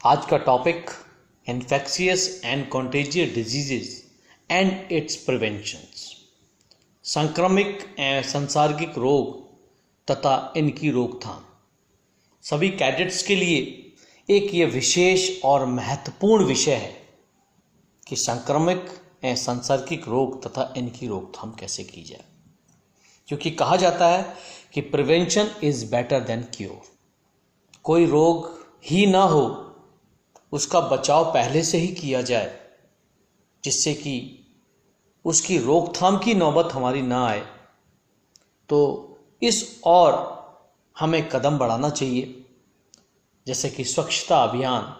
आज का topic infectious and contagious diseases and its preventions, संक्रमिक एवं सांसर्गिक रोग तथा इनकी रोकथाम। सभी कैडेट्स के लिए एक ये विशेष और महत्वपूर्ण विषय है कि संक्रमिक एवं सांसर्गिक रोग तथा इनकी रोकथाम कैसे की जाए, क्योंकि कहा जाता है कि prevention is better than cure. कोई रोग ही ना हो, उसका बचाव पहले से ही किया जाए जिससे कि उसकी रोकथाम की नौबत हमारी ना आए, तो इस और हमें कदम बढ़ाना चाहिए, जैसे कि स्वच्छता अभियान।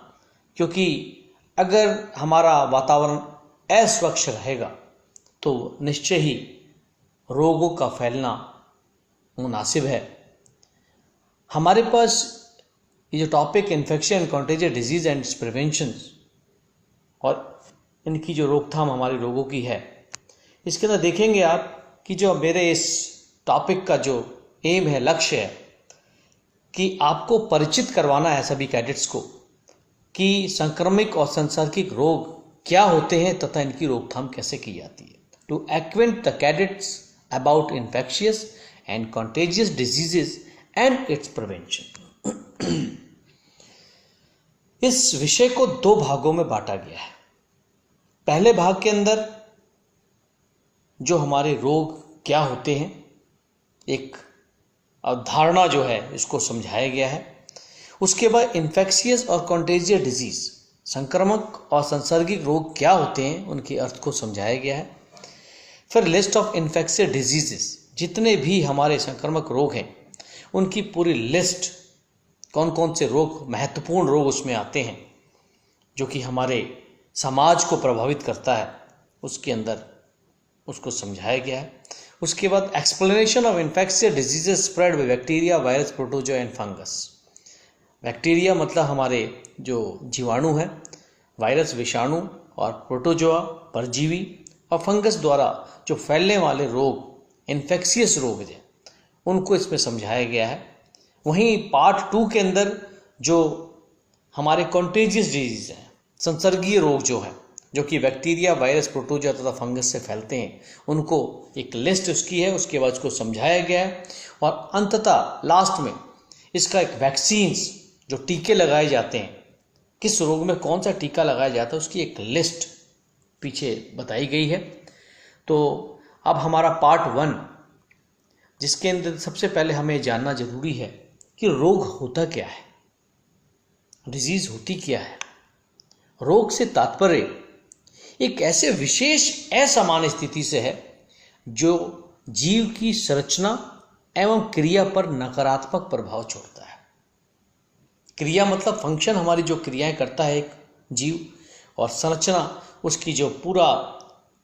क्योंकि अगर हमारा वातावरण अस्वच्छ रहेगा तो निश्चय ही रोगों का फैलना मुनासिब है। हमारे पास ये जो topic infection, contagious disease and prevention और इनकी जो रोकथाम हमारे रोगों की है, इसके अंदर देखेंगे आप कि जो मेरे इस टॉपिक का जो एम है, लक्ष्य है कि आपको परिचित करवाना है सभी कैडेट्स को कि संक्रमिक और सांसर्गिक रोग क्या होते हैं तथा इनकी रोकथाम कैसे की जाती है। To acquaint the cadets about infectious and contagious diseases and its prevention. इस विषय को दो भागों में बांटा गया है। पहले भाग के अंदर जो हमारे रोग क्या होते हैं, एक अवधारणा जो है इसको समझाया गया है। उसके बाद इन्फेक्शियस और कॉन्टेजियस डिजीज, संक्रामक और सांसर्गिक रोग क्या होते हैं, उनके अर्थ को समझाया गया है। फिर लिस्ट ऑफ इन्फेक्शियस डिजीजेस, जितने भी हमारे संक्रामक रोग हैं उनकी पूरी लिस्ट, कौन कौन से रोग, महत्वपूर्ण रोग उसमें आते हैं जो कि हमारे समाज को प्रभावित करता है, उसके अंदर उसको समझाया गया है। उसके बाद explanation of infectious diseases spread by bacteria, virus, protozoa and fungus. Bacteria मतलब हमारे जो जीवाणु हैं, वायरस विषाणु, और प्रोटोजोआ परजीवी, और फंगस द्वारा जो फैलने वाले रोग, इन्फेक्शियस रोग हैं, उनको इसमें समझाया गया है। वहीं पार्ट 2 के अंदर जो हमारे कॉन्टेजियस डिजीज हैं, संसर्गीय रोग जो है, जो कि बैक्टीरिया, वायरस, प्रोटोजोआ तथा फंगस से फैलते हैं, उनको एक लिस्ट उसकी है, उसके बाद उसको समझाया गया है। और अंततः लास्ट में इसका एक वैक्सीन्स, जो टीके लगाए जाते हैं, किस रोग में कौन सा टीका लगाया जाता है, उसकी एक लिस्ट पीछे बताई गई है। तो अब हमारा पार्ट 1, जिसके अंदर सबसे पहले हमें जानना जरूरी है कि रोग होता क्या है, डिजीज होती क्या है। रोग से तात्पर्य एक ऐसे विशेष असामान्य स्थिति से है जो जीव की संरचना एवं क्रिया पर नकारात्मक प्रभाव छोड़ता है। क्रिया मतलब फंक्शन, हमारी जो क्रियाएं करता है एक जीव, और संरचना उसकी जो पूरा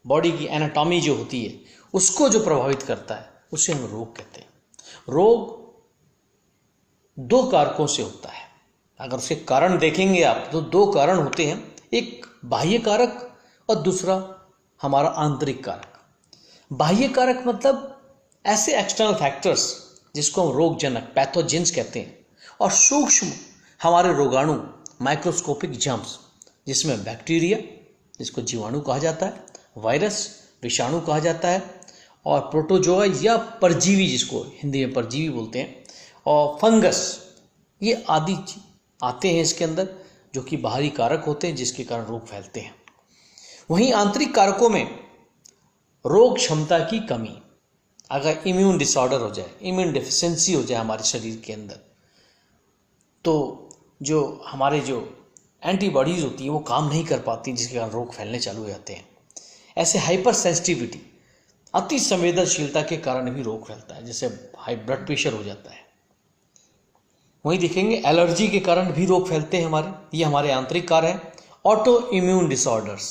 बॉडी की एनाटॉमी जो होती है, उसको जो प्रभावित करता है, उसे हम रोग कहते हैं। रोग 2 कारकों से होता है। अगर उसके कारण देखेंगे आप तो 2 कारण होते हैं, एक बाह्य कारक और दूसरा हमारा आंतरिक कारक। बाह्य कारक मतलब ऐसे एक्सटर्नल फैक्टर्स जिसको हम रोगजनक, पैथोजेंस कहते हैं, और सूक्ष्म हमारे रोगाणु, माइक्रोस्कोपिक जर्म्स, जिसमें बैक्टीरिया, जिसको जीवाणु कहा जाता है, वायरस, विषाणु कहा जाता है, और प्रोटोजोआ या परजीवी, जिसको हिंदी में परजीवी बोलते हैं, और फंगस, ये आदि आते हैं इसके अंदर, जो कि बाहरी कारक होते हैं जिसके कारण रोग फैलते हैं। वहीं आंतरिक कारकों में रोग क्षमता की कमी, अगर इम्यून डिसऑर्डर हो जाए, इम्यून डेफिशिएंसी हो जाए हमारे शरीर के अंदर, तो जो हमारे जो एंटीबॉडीज होती है वो काम नहीं कर पाती, जिसके कारण रोग फैलने चालू हो जाते हैं। ऐसे हाइपर सेंसिटिविटी, अति संवेदनशीलता के कारण भी रोग फैलता है, जैसे हाई ब्लड प्रेशर हो जाता है। वहीं देखेंगे एलर्जी के कारण भी रोग फैलते हैं हमारे, ये हमारे आंतरिक कारण है। ऑटो इम्यून डिसऑर्डर्स,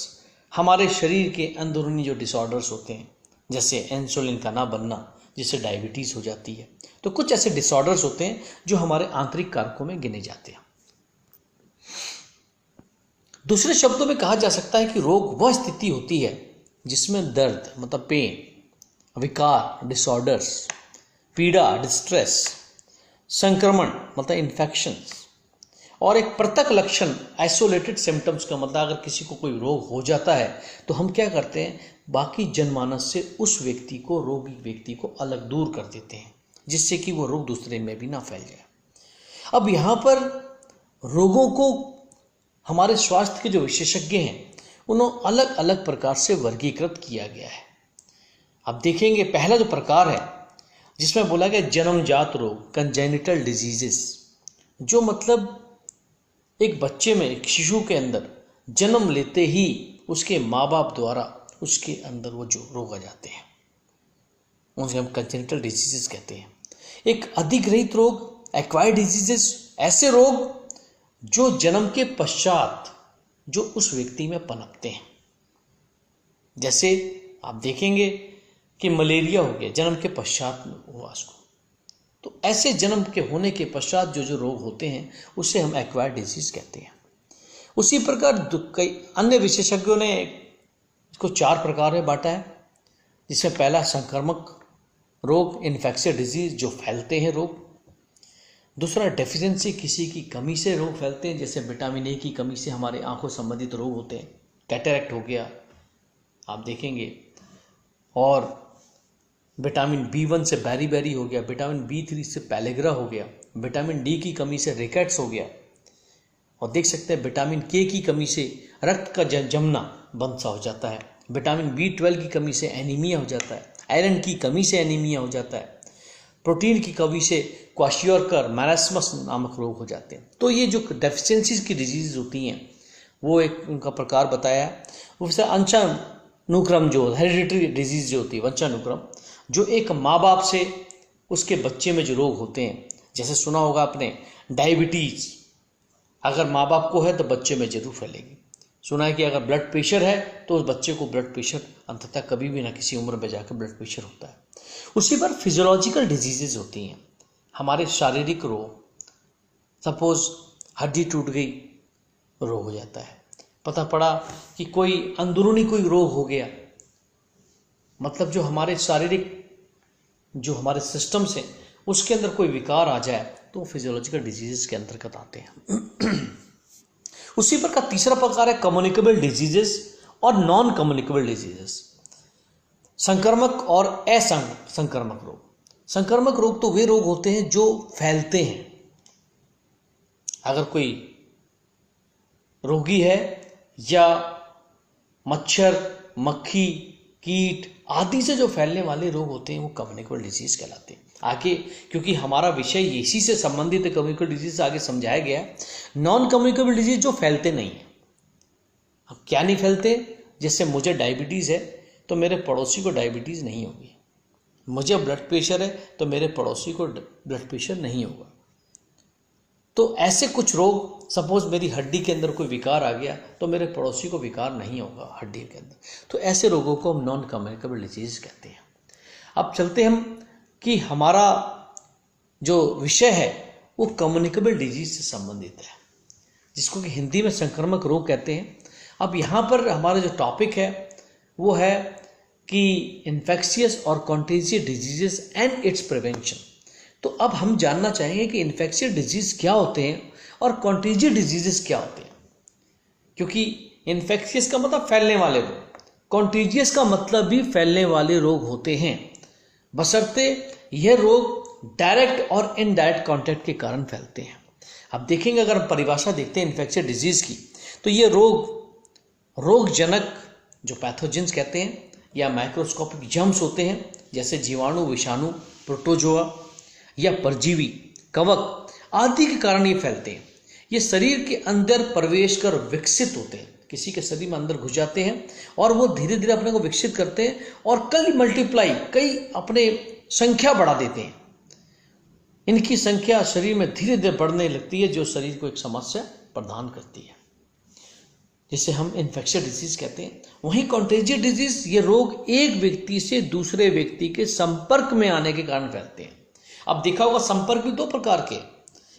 हमारे शरीर के अंदरूनी जो डिसऑर्डर्स होते हैं, जैसे इंसुलिन का ना बनना, जिससे डायबिटीज हो जाती है। तो कुछ ऐसे डिसऑर्डर्स होते हैं जो हमारे आंतरिक कारकों में गिने जाते हैं। दूसरे शब्दों में कहा जा सकता है कि रोग वह स्थिति होती है जिसमें दर्द मतलब पेन, विकार डिसऑर्डर्स, पीड़ा डिस्ट्रेस, संक्रमण मतलब इन्फेक्शंस और एक पृथक लक्षण आइसोलेटेड सिम्टम्स का मतलब अगर किसी को कोई रोग हो जाता है तो हम क्या करते हैं, बाकी जनमानस से उस व्यक्ति को, रोगी व्यक्ति को अलग दूर कर देते हैं, जिससे कि वो रोग दूसरे में भी ना फैल जाए। अब यहाँ पर रोगों को हमारे स्वास्थ्य के जो विशेषज्ञ हैं उन्होंने अलग अलग प्रकार से वर्गीकृत किया गया है। अब देखेंगे पहला जो प्रकार है जिसमें बोला गया जन्मजात रोग, कंजेनिटल डिजीजेस, जो मतलब एक बच्चे में, एक शिशु के अंदर जन्म लेते ही उसके माँ बाप द्वारा उसके अंदर वो जो रोग आ जाते हैं उनसे हम कंजेनिटल डिजीजेस कहते हैं। एक अधिग्रहित रोग, एक्वायर्ड डिजीजेस, ऐसे रोग जो जन्म के पश्चात जो उस व्यक्ति में पनपते हैं। जैसे आप देखेंगे कि मलेरिया हो गया, जन्म के पश्चात हुआ उसको, तो ऐसे जन्म के होने के पश्चात जो जो रोग होते हैं उसे हम एक्वायर्ड डिजीज कहते हैं। उसी प्रकार कई अन्य विशेषज्ञों ने इसको 4 प्रकार में बांटा है, जिसमें पहला संक्रामक रोग, इन्फेक्शियस डिजीज, जो फैलते हैं रोग। दूसरा डेफिशिएंसी, किसी की कमी से रोग फैलते हैं, जैसे विटामिन ए की कमी से हमारे आंखों संबंधित रोग होते हैं, कैटरेक्ट हो गया आप देखेंगे, और विटामिन B1 से बैरी हो गया, विटामिन B3 से पैलेग्रा हो गया, विटामिन D की कमी से रिकेट्स हो गया, और देख सकते हैं विटामिन K की कमी से रक्त का जमना बंद सा हो जाता है, विटामिन B12 की कमी से एनीमिया हो जाता है, आयरन की कमी से एनीमिया हो जाता है, प्रोटीन की कमी से क्वाशियोरकर, मैरास्मस नामक रोग हो जाते हैं। तो ये जो डेफिशिएंसीज की डिजीज होती हैं वो एक उनका प्रकार बताया। उससे वंशानुक्रम, जो हेरिडिटरी डिजीज जो होती है, वंशानुक्रम, जो एक माँ बाप से उसके बच्चे में जो रोग होते हैं, जैसे सुना होगा आपने डायबिटीज, अगर माँ बाप को है तो बच्चे में जरूर फैलेगी। सुना है कि अगर ब्लड प्रेशर है तो उस बच्चे को ब्लड प्रेशर अंततः कभी भी ना किसी उम्र में जाकर ब्लड प्रेशर होता है। उसी पर फिजियोलॉजिकल डिजीजेज होती हैं, हमारे शारीरिक रोग, सपोज हड्डी टूट गई, रोग हो जाता है। पता पड़ा कि कोई अंदरूनी कोई रोग हो गया, मतलब जो हमारे शारीरिक, जो हमारे सिस्टम्स हैं उसके अंदर कोई विकार आ जाए तो फिजियोलॉजिकल डिजीजेस के अंतर्गत आते हैं। उसी पर का तीसरा प्रकार है कम्युनिकेबल डिजीजेस और नॉन कम्युनिकेबल डिजीजेस, संक्रमक और असंक्रामक रोग। संक्रामक रोग तो वे रोग होते हैं जो फैलते हैं। अगर कोई रोगी है या मच्छर, मक्खी, कीट आदि से जो फैलने वाले रोग होते हैं वो कम्युनिकेबल डिजीज कहलाते हैं। आगे क्योंकि हमारा विषय इसी से संबंधित है, कम्युनिकेबल डिजीज आगे समझाया गया है। नॉन कम्युनिकेबल डिजीज जो फैलते नहीं है। अब क्या नहीं फैलते, जैसे मुझे डायबिटीज है तो मेरे पड़ोसी को डायबिटीज नहीं होगी, मुझे ब्लड प्रेशर है तो मेरे पड़ोसी को ब्लड प्रेशर नहीं होगा। तो ऐसे कुछ रोग, सपोज मेरी हड्डी के अंदर कोई विकार आ गया तो मेरे पड़ोसी को विकार नहीं होगा हड्डी के अंदर, तो ऐसे रोगों को हम नॉन कम्युनिकेबल डिजीज कहते हैं। अब चलते हम कि हमारा जो विषय है वो कम्युनिकेबल डिजीज से संबंधित है, जिसको कि हिंदी में संक्रामक रोग कहते हैं। अब यहाँ पर हमारा जो टॉपिक है वो है कि इन्फेक्शियस और contagious diseases and its prevention. तो अब हम जानना चाहेंगे कि इन्फेक्शियस डिजीज क्या होते हैं और कॉन्टेजियस डिजीजेस क्या होते हैं, क्योंकि इन्फेक्शियस का मतलब फैलने वाले रोग, कॉन्टेजियस का मतलब भी फैलने वाले रोग होते हैं, बशर्ते यह रोग डायरेक्ट और इनडायरेक्ट कॉन्टैक्ट के कारण फैलते हैं। अब देखेंगे, अगर हम परिभाषा देखते हैं इन्फेक्शियस डिजीज की, तो ये रोगजनक जो पैथोजेंस कहते हैं या माइक्रोस्कोपिक जर्म्स होते हैं, जैसे जीवाणु, विषाणु, प्रोटोजोआ या परजीवी, कवक आदि के कारण ये फैलते हैं। ये शरीर के अंदर प्रवेश कर विकसित होते हैं, किसी के शरीर में अंदर घुस जाते हैं और वो धीरे धीरे अपने को विकसित करते हैं और कई अपने संख्या बढ़ा देते हैं। इनकी संख्या शरीर में धीरे धीरे बढ़ने लगती है, जो शरीर को एक समस्या प्रदान करती है, जिसे हम इन्फेक्शियस डिजीज कहते हैं। वहीं कॉन्टेजियस डिजीज, ये रोग एक व्यक्ति से दूसरे व्यक्ति के संपर्क में आने के कारण फैलते हैं। अब देखा होगा संपर्क भी 2 प्रकार के,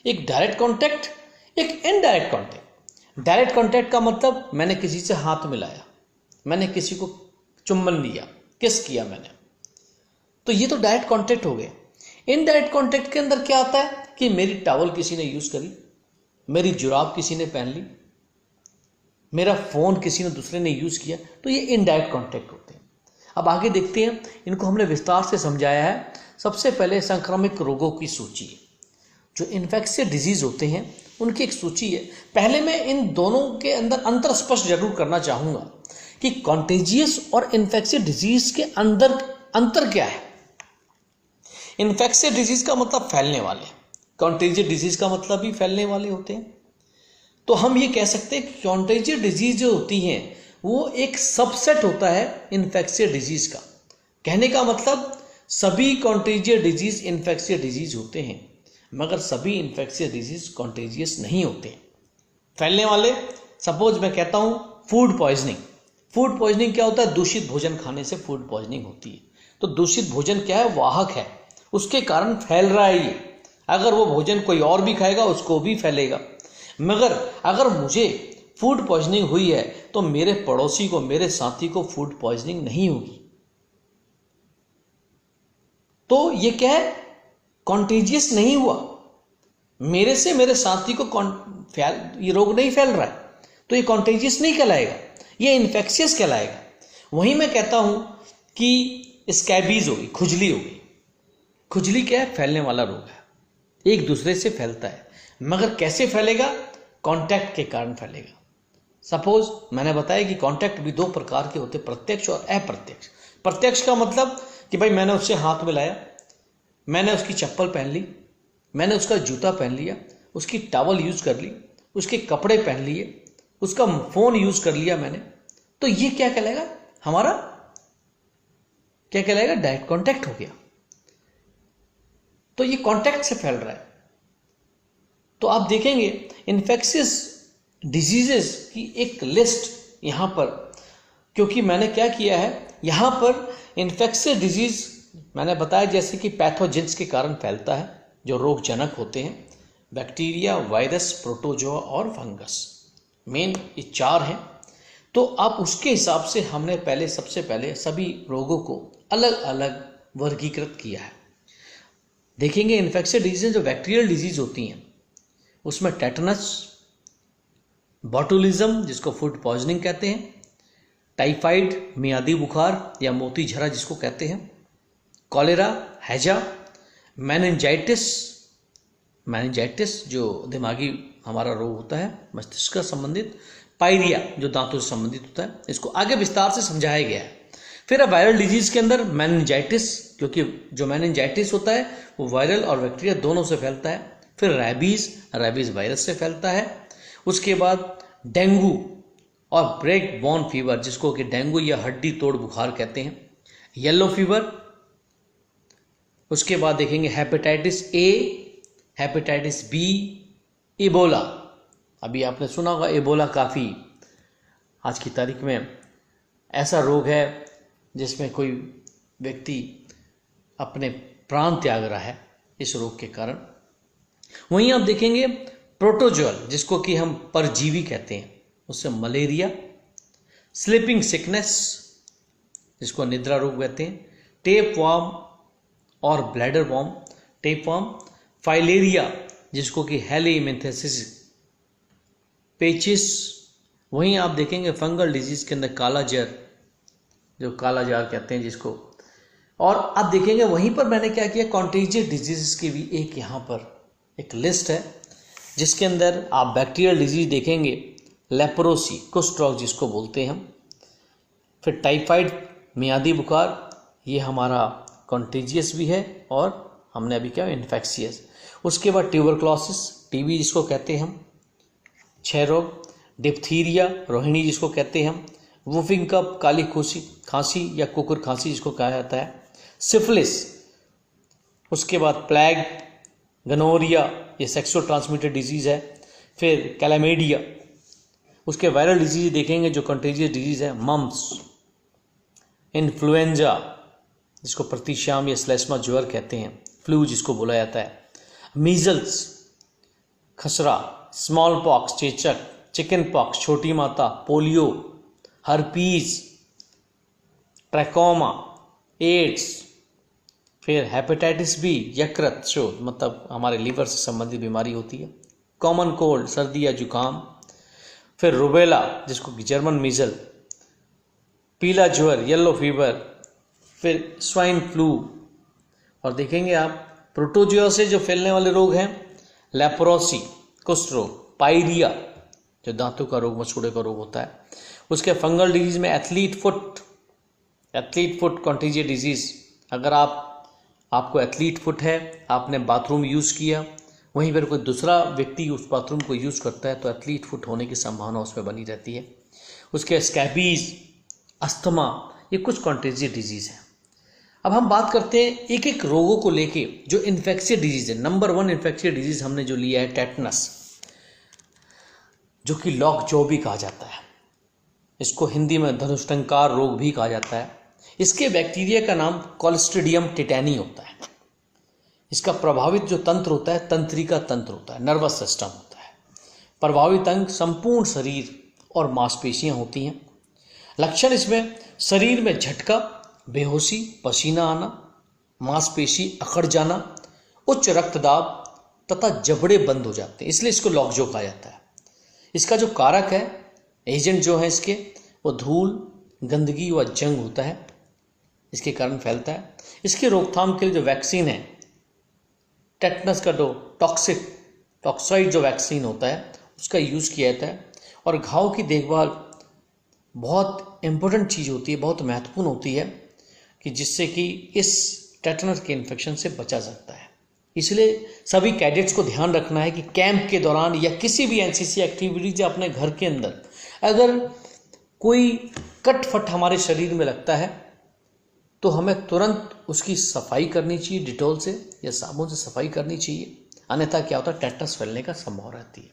एक डायरेक्ट कांटेक्ट, एक इनडायरेक्ट कांटेक्ट। डायरेक्ट कांटेक्ट का मतलब मैंने किसी से हाथ मिलाया, मैंने किसी को चुंबन लिया, किस किया मैंने, तो ये तो डायरेक्ट कांटेक्ट हो गए। इनडायरेक्ट कांटेक्ट के अंदर क्या आता है कि मेरी टॉवल किसी ने यूज करी, मेरी जुराब किसी ने पहन ली, मेरा फ़ोन किसी ने दूसरे ने यूज़ किया, तो ये इनडायरेक्ट कॉन्टैक्ट होते हैं। अब आगे देखते हैं, इनको हमने विस्तार से समझाया है। सबसे पहले संक्रामक रोगों की सूची है, जो इन्फेक्शियस डिजीज होते हैं उनकी एक सूची है। पहले मैं इन दोनों के अंदर अंतर स्पष्ट जरूर करना चाहूँगा कि कॉन्टेजियस और इन्फेक्शियस डिजीज के अंदर अंतर क्या है। इन्फेक्शियस डिजीज का मतलब फैलने वाले, कॉन्टेजियस डिजीज का मतलब भी फैलने वाले होते हैं। तो हम ये कह सकते हैं कि कॉन्टेजियस डिजीज जो होती हैं वो एक सबसेट होता है इन्फेक्शियस डिजीज का। कहने का मतलब सभी कॉन्टेजियस डिजीज इन्फेक्शियस डिजीज होते हैं, मगर सभी इन्फेक्शियस डिजीज कॉन्टेजियस नहीं होते हैं। फैलने वाले, सपोज मैं कहता हूँ फूड पॉइजनिंग। फूड पॉइजनिंग क्या होता है? दूषित भोजन खाने से फूड पॉइजनिंग होती है। तो दूषित भोजन क्या है? वाहक है, उसके कारण फैल रहा है ये। अगर वो भोजन कोई और भी खाएगा उसको भी फैलेगा। मगर अगर मुझे फूड पॉइजनिंग हुई है तो मेरे पड़ोसी को, मेरे साथी को फूड पॉइजनिंग नहीं होगी। तो ये क्या है? कॉन्टेजियस नहीं हुआ, मेरे से मेरे साथी को ये रोग नहीं फैल रहा है, तो ये कॉन्टेजियस नहीं कहलाएगा, ये इन्फेक्शियस कहलाएगा। वहीं मैं कहता हूं कि स्कैबीज हो गई, खुजली हो गई। खुजली क्या है? फैलने वाला रोग है, एक दूसरे से फैलता है, मगर कैसे फैलेगा? कांटेक्ट के कारण फैलेगा। सपोज मैंने बताया कि कांटेक्ट भी दो प्रकार के होते, प्रत्यक्ष और अप्रत्यक्ष। प्रत्यक्ष का मतलब कि भाई मैंने उससे हाथ मिलाया, मैंने उसकी चप्पल पहन ली, मैंने उसका जूता पहन लिया, उसकी टॉवल यूज कर ली, उसके कपड़े पहन लिए, उसका फोन यूज कर लिया मैंने, तो ये क्या कहलाएगा? हमारा क्या कहलाएगा? डायरेक्ट कांटेक्ट हो गया। तो ये कांटेक्ट से फैल रहा है। तो आप देखेंगे इन्फेक्शियस डिजीजेस की एक लिस्ट यहां पर, क्योंकि मैंने क्या किया है यहां पर इन्फेक्शियस डिजीज मैंने बताया जैसे कि पैथोजेंस के कारण फैलता है, जो रोगजनक होते हैं, बैक्टीरिया, वायरस, प्रोटोजोआ और फंगस, मेन ये चार हैं। तो आप उसके हिसाब से हमने सबसे पहले सभी रोगों को अलग अलग वर्गीकृत किया है। देखेंगे इन्फेक्शियस डिजीज जो बैक्टीरियल डिजीज होती हैं उसमें टेटनस, बॉटुलिज्म जिसको फूड पॉइजनिंग कहते हैं, टाइफाइड मियादी बुखार या मोती झरा जिसको कहते हैं, कॉलेरा, हैजा, मेनिंजाइटिस जो दिमागी हमारा रोग होता है, मस्तिष्क का संबंधित, पायरिया जो दांतों से संबंधित होता है। इसको आगे विस्तार से समझाया गया है। फिर अब वायरल डिजीज के अंदर मेनिंजाइटिस, क्योंकि जो मेनिंजाइटिस होता है वो वायरल और बैक्टीरिया दोनों से फैलता है। फिर रैबीज वायरस से फैलता है। उसके बाद डेंगू और ब्रेक बोन फीवर जिसको कि डेंगू या हड्डी तोड़ बुखार कहते हैं, येलो फीवर। उसके बाद देखेंगे hepatitis A, hepatitis B, Ebola. अभी आपने सुना होगा इबोला काफ़ी आज की तारीख में ऐसा रोग है जिसमें कोई व्यक्ति अपने प्राण त्याग रहा है इस रोग के कारण। वहीं आप देखेंगे प्रोटोजोअल जिसको कि हम परजीवी कहते हैं, उससे मलेरिया, स्लीपिंग सिकनेस जिसको निद्रा रोग कहते हैं, टेप वॉर्म और bladder worm, tape worm, filaria जिसको कि हेलिमिंथेसिस, पेचिस। वहीं आप देखेंगे फंगल डिजीज के अंदर काला जर, जो काला जार कहते हैं जिसको। और आप देखेंगे वहीं पर मैंने क्या किया, कॉन्टेजियस डिजीज की भी एक यहाँ पर एक लिस्ट है जिसके अंदर आप बैक्टीरियल डिजीज देखेंगे, लेप्रोसी, कुष्ठ रोग जिसको बोलते हैं हम। फिर टाइफाइड मियादी बुखार, ये हमारा कॉन्टेजियस भी है और हमने अभी क्या इन्फेक्शियस। उसके बाद ट्यूबरक्लोसिस, टीबी जिसको कहते हैं हम, क्षय रोग, डिप्थीरिया, रोहिणी जिसको कहते हैं हम, वुफिंग कफ, काली खांसी या कुकुर खांसी जिसको कहा जाता है, सिफिलिस। उसके बाद प्लेग, गनोरिया, ये सेक्सुअल ट्रांसमिटेड डिजीज है। फिर कैलामेडिया। उसके वायरल डिजीज देखेंगे जो कंटेजियस डिजीज है, मम्स, इन्फ्लुएंजा जिसको प्रतिशाम या श्लेष्मा ज्वर कहते हैं, फ्लू जिसको बोला जाता है, मीजल्स, खसरा, स्मॉल पॉक्स, चेचक, चिकन पॉक्स, छोटी माता, पोलियो, हर्पीज, ट्रैकोमा, एड्स। फिर हेपेटाइटिस बी, यकृत, जो मतलब हमारे लीवर से संबंधित बीमारी होती है, कॉमन कोल्ड सर्दी या जुकाम, फिर रुबेला जिसको कि जर्मन मीजल, पीला ज्वर येलो फीवर, फिर स्वाइन फ्लू, और देखेंगे आप प्रोटोजुआ से जो फैलने वाले रोग हैं, लेप्रोसी कुष्ठ रोग, पायरिया जो दांतों का रोग मसूड़े का रोग होता है, उसके फंगल डिजीज में एथलीट फुट कॉन्टेजियस डिजीज। अगर आपको एथलीट फुट है, आपने बाथरूम यूज़ किया, वहीं पर कोई दूसरा व्यक्ति उस बाथरूम को यूज़ करता है तो एथलीट फुट होने की संभावना उसमें बनी रहती है। उसके स्कैबीज, अस्थमा, ये कुछ कॉन्टेजियस डिजीज है। अब हम बात करते हैं एक एक रोगों को लेके जो इन्फेक्शियस डिजीज है। नंबर 1 इन्फेक्शियस डिजीज हमने जो लिया है टेटनस, जो कि लॉक जॉ भी कहा जाता है। इसको हिंदी में धनुष्टंकार रोग भी कहा जाता है। इसके बैक्टीरिया का नाम क्लोस्ट्रिडियम टिटैनी होता है। इसका प्रभावित जो तंत्र होता है तंत्रिका तंत्र होता है, नर्वस सिस्टम होता है। प्रभावित अंग संपूर्ण शरीर और मांसपेशियां होती हैं। लक्षण इसमें शरीर में झटका, बेहोशी, पसीना आना, मांसपेशी अकड़ जाना, उच्च रक्तदाब तथा जबड़े बंद हो जाते हैं, इसलिए इसको लॉकजो कहा जाता है। इसका जो कारक है, एजेंट जो है इसके, वो धूल, गंदगी व जंग होता है, इसके कारण फैलता है। इसके रोकथाम के लिए जो वैक्सीन है, टेटनस का जो टॉक्साइड जो वैक्सीन होता है उसका यूज़ किया जाता है। और घाव की देखभाल बहुत इम्पोर्टेंट चीज़ होती है, बहुत महत्वपूर्ण होती है, कि जिससे कि इस टेटनस के इन्फेक्शन से बचा सकता है। इसलिए सभी कैडेट्स को ध्यान रखना है कि कैंप के दौरान या किसी भी एनसीसी एक्टिविटीज या अपने घर के अंदर अगर कोई कटफट हमारे शरीर में लगता है तो हमें तुरंत उसकी सफाई करनी चाहिए, डिटॉल से या साबुन से सफाई करनी चाहिए, अन्यथा क्या होता है टेटनस फैलने का संभावना रहती है।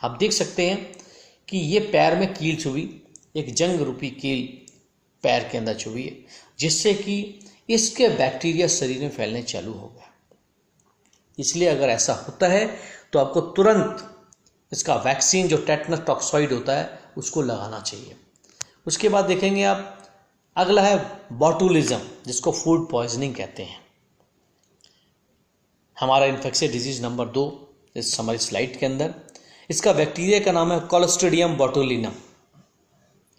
आप देख सकते हैं कि ये पैर में कील चुभी, एक जंग रूपी कील पैर के अंदर चुभी है, जिससे कि इसके बैक्टीरिया शरीर में फैलने चालू हो गया। इसलिए अगर ऐसा होता है तो आपको तुरंत इसका वैक्सीन जो टेटनस टॉक्साइड होता है उसको लगाना चाहिए। उसके बाद देखेंगे आप, अगला है बॉटुलिज्म, जिसको फूड पॉइजनिंग कहते हैं। हमारा इन्फेक्शियस डिजीज नंबर 2 इस हमारी स्लाइड के अंदर। इसका बैक्टीरिया का नाम है क्लोस्ट्रिडियम बोटुलिनम।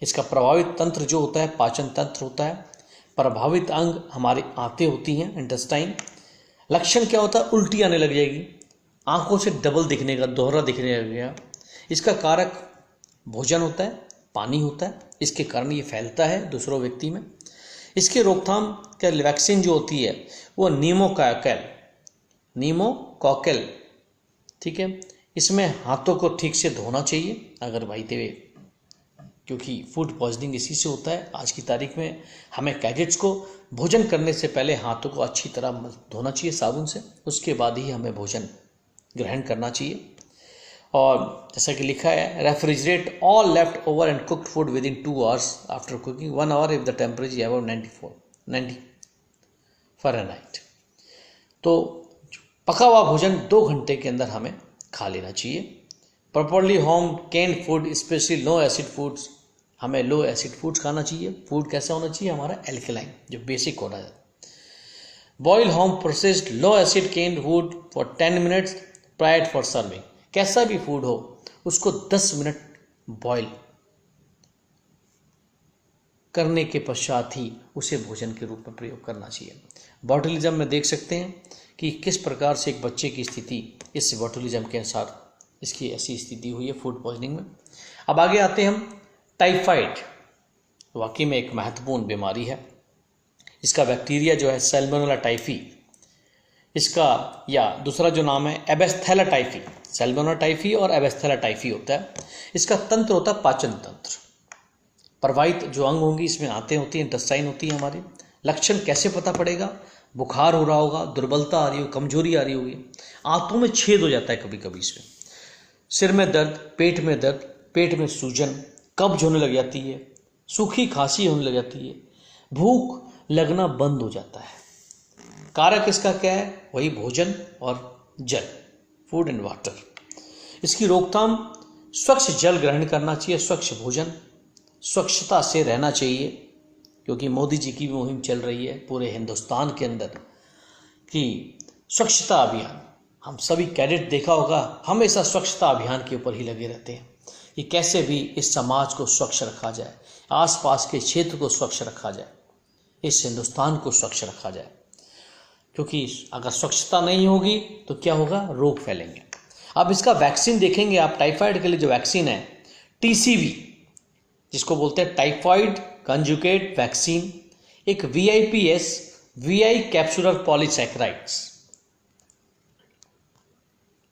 इसका प्रभावित तंत्र जो होता है पाचन तंत्र होता है। प्रभावित अंग हमारी आंतें होती हैं, इंटेस्टाइन। लक्षण क्या होता है, उल्टी आने लग जाएगी, आंखों से डबल दिखने का, दोहरा दिखने लगेगा। इसका कारक भोजन होता है, पानी होता है, इसके कारण ये फैलता है दूसरों व्यक्ति में। इसके रोकथाम का वैक्सीन जो होती है वो नीमोकॉकल, ठीक है। इसमें हाथों को ठीक से धोना चाहिए अगर भाई देवे, क्योंकि फूड पॉइजनिंग इसी से होता है। आज की तारीख में हमें कैडेट्स को भोजन करने से पहले हाथों को अच्छी तरह धोना चाहिए साबुन से, उसके बाद ही हमें भोजन ग्रहण करना चाहिए। और जैसा कि लिखा है, refrigerate all left over and cooked food within 2 hours after cooking, 1 hour if the temperature above 90 Fahrenheit. तो पका हुआ भोजन 2 घंटे के अंदर हमें खा लेना चाहिए। Properly home canned food, specially low acid foods, हमें लो एसिड फूड्स खाना चाहिए। फूड कैसा होना चाहिए हमारा, एल्कलाइन, जो बेसिक होना है। Boil home processed low acid canned food for 10 minutes prior for serving. कैसा भी फूड हो उसको 10 मिनट बॉयल करने के पश्चात ही उसे भोजन के रूप में प्रयोग करना चाहिए। बॉटुलिज्म में देख सकते हैं कि किस प्रकार से एक बच्चे की स्थिति इस बॉटुलिज्म के अनुसार इसकी ऐसी स्थिति हुई है फूड पॉइजनिंग में। अब आगे आते हैं हम, टाइफाइड वाकई में एक महत्वपूर्ण बीमारी है। इसका बैक्टीरिया जो है सैल्मोनेला टाइफी, इसका या दूसरा जो नाम है एबेस्थेला टाइफी। सैल्मोनेला टाइफी और एबेस्थेला टाइफी होता है। इसका तंत्र होता है पाचन तंत्र। प्रवाहित जो अंग होंगी इसमें आंतें होती हैं, इंटेस्टाइन होती है हमारी। लक्षण कैसे पता पड़ेगा, बुखार हो रहा होगा, दुर्बलता आ रही हो, कमजोरी आ रही होगी, आंतों में छेद हो जाता है कभी कभी इसमें, सिर में दर्द, पेट में दर्द, पेट में सूजन, कब्ज होने लग जाती है, सूखी खांसी होने लग जाती है, भूख लगना बंद हो जाता है। कारक इसका क्या है, वही भोजन और जल, फूड एंड वाटर। इसकी रोकथाम, स्वच्छ जल ग्रहण करना चाहिए, स्वच्छ भोजन, स्वच्छता से रहना चाहिए, क्योंकि मोदी जी की भी मुहिम चल रही है पूरे हिंदुस्तान के अंदर कि स्वच्छता अभियान। हम सभी कैडेट देखा होगा हमेशा स्वच्छता अभियान के ऊपर ही लगे रहते हैं कि कैसे भी इस समाज को स्वच्छ रखा जाए, आसपास के क्षेत्र को स्वच्छ रखा जाए, इस हिंदुस्तान को स्वच्छ रखा जाए, क्योंकि अगर स्वच्छता नहीं होगी तो क्या होगा, रोग फैलेंगे। अब इसका वैक्सीन देखेंगे आप, टाइफाइड के लिए जो वैक्सीन है टीसीवी, जिसको बोलते हैं टाइफाइड कंजुगेट वैक्सीन, एक VIPS VI capsular polysaccharides.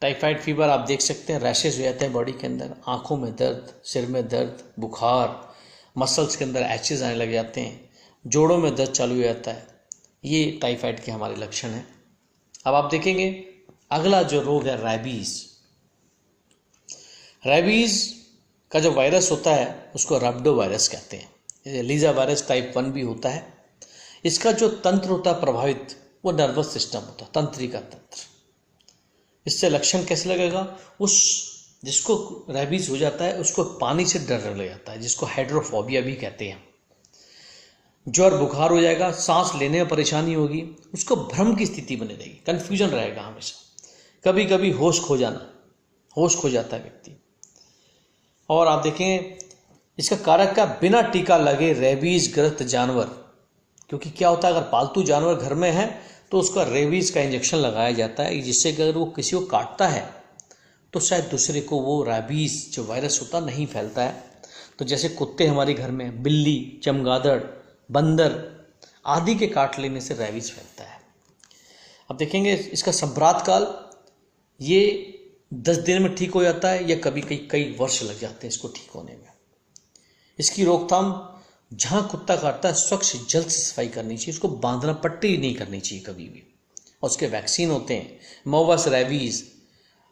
Typhoid fever आप देख सकते हैं, रैशेज हो जाते हैं बॉडी के अंदर, आंखों में दर्द, सिर में दर्द, बुखार, मसल्स के अंदर एचेज आने लग जाते हैं, जोड़ों में दर्द चालू हो जाता है। ये टाइफाइड के हमारे लक्षण हैं। अब आप देखेंगे अगला जो रोग है रैबीज। रैबीज का जो वायरस होता है उसको रैब्डो वायरस कहते हैं। लीजा वायरस टाइप 1 भी होता है। इसका जो तंत्र होता है प्रभावित, वो नर्वस सिस्टम होता है, तंत्रिका तंत्र। इससे लक्षण कैसे लगेगा, उस जिसको रैबीज हो जाता है उसको पानी से डर लग जाता है, जिसको हाइड्रोफोबिया भी कहते हैं। ज्वर बुखार हो जाएगा, सांस लेने में परेशानी होगी, उसको भ्रम की स्थिति बनी रहेगी, कन्फ्यूजन रहेगा हमेशा, कभी कभी होश खो जाता है व्यक्ति। और आप देखें इसका कारक का बिना टीका लगे रेबीज ग्रस्त जानवर, क्योंकि क्या होता है अगर पालतू जानवर घर में है तो उसका रेबीज का इंजेक्शन लगाया जाता है, जिससे अगर वो किसी को काटता है तो शायद दूसरे को वो रेबीज जो वायरस होता नहीं फैलता है। तो जैसे कुत्ते हमारे घर में, बिल्ली, चमगादड़, बंदर आदि के काट लेने से रेबीज फैलता है। अब देखेंगे इसका संभ्रात काल, ये 10 दिन में ठीक हो जाता है या कभी कई वर्ष लग जाते हैं इसको ठीक होने में। इसकी रोकथाम, जहां कुत्ता काटता है स्वच्छ जल से सफाई करनी चाहिए, उसको बांधना, पट्टी नहीं करनी चाहिए कभी भी। और उसके वैक्सीन होते हैं, मोवस रैबीज,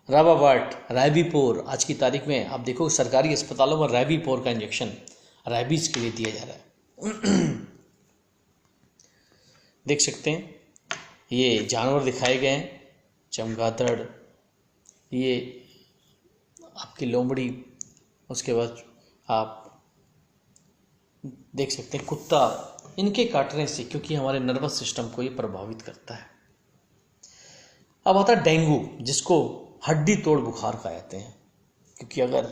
राबावर्ट, रैबीपोर। आज की तारीख में आप देखो सरकारी अस्पतालों में रैबीपोर का इंजेक्शन रैबीज के लिए दिया जा रहा है। देख सकते हैं ये जानवर दिखाए गए हैं, चमगादड़, ये आपकी लोमड़ी, उसके बाद आप देख सकते हैं कुत्ता, इनके काटने से, क्योंकि हमारे नर्वस सिस्टम को ये प्रभावित करता है। अब आता है डेंगू, जिसको हड्डी तोड़ बुखार कहते हैं, क्योंकि अगर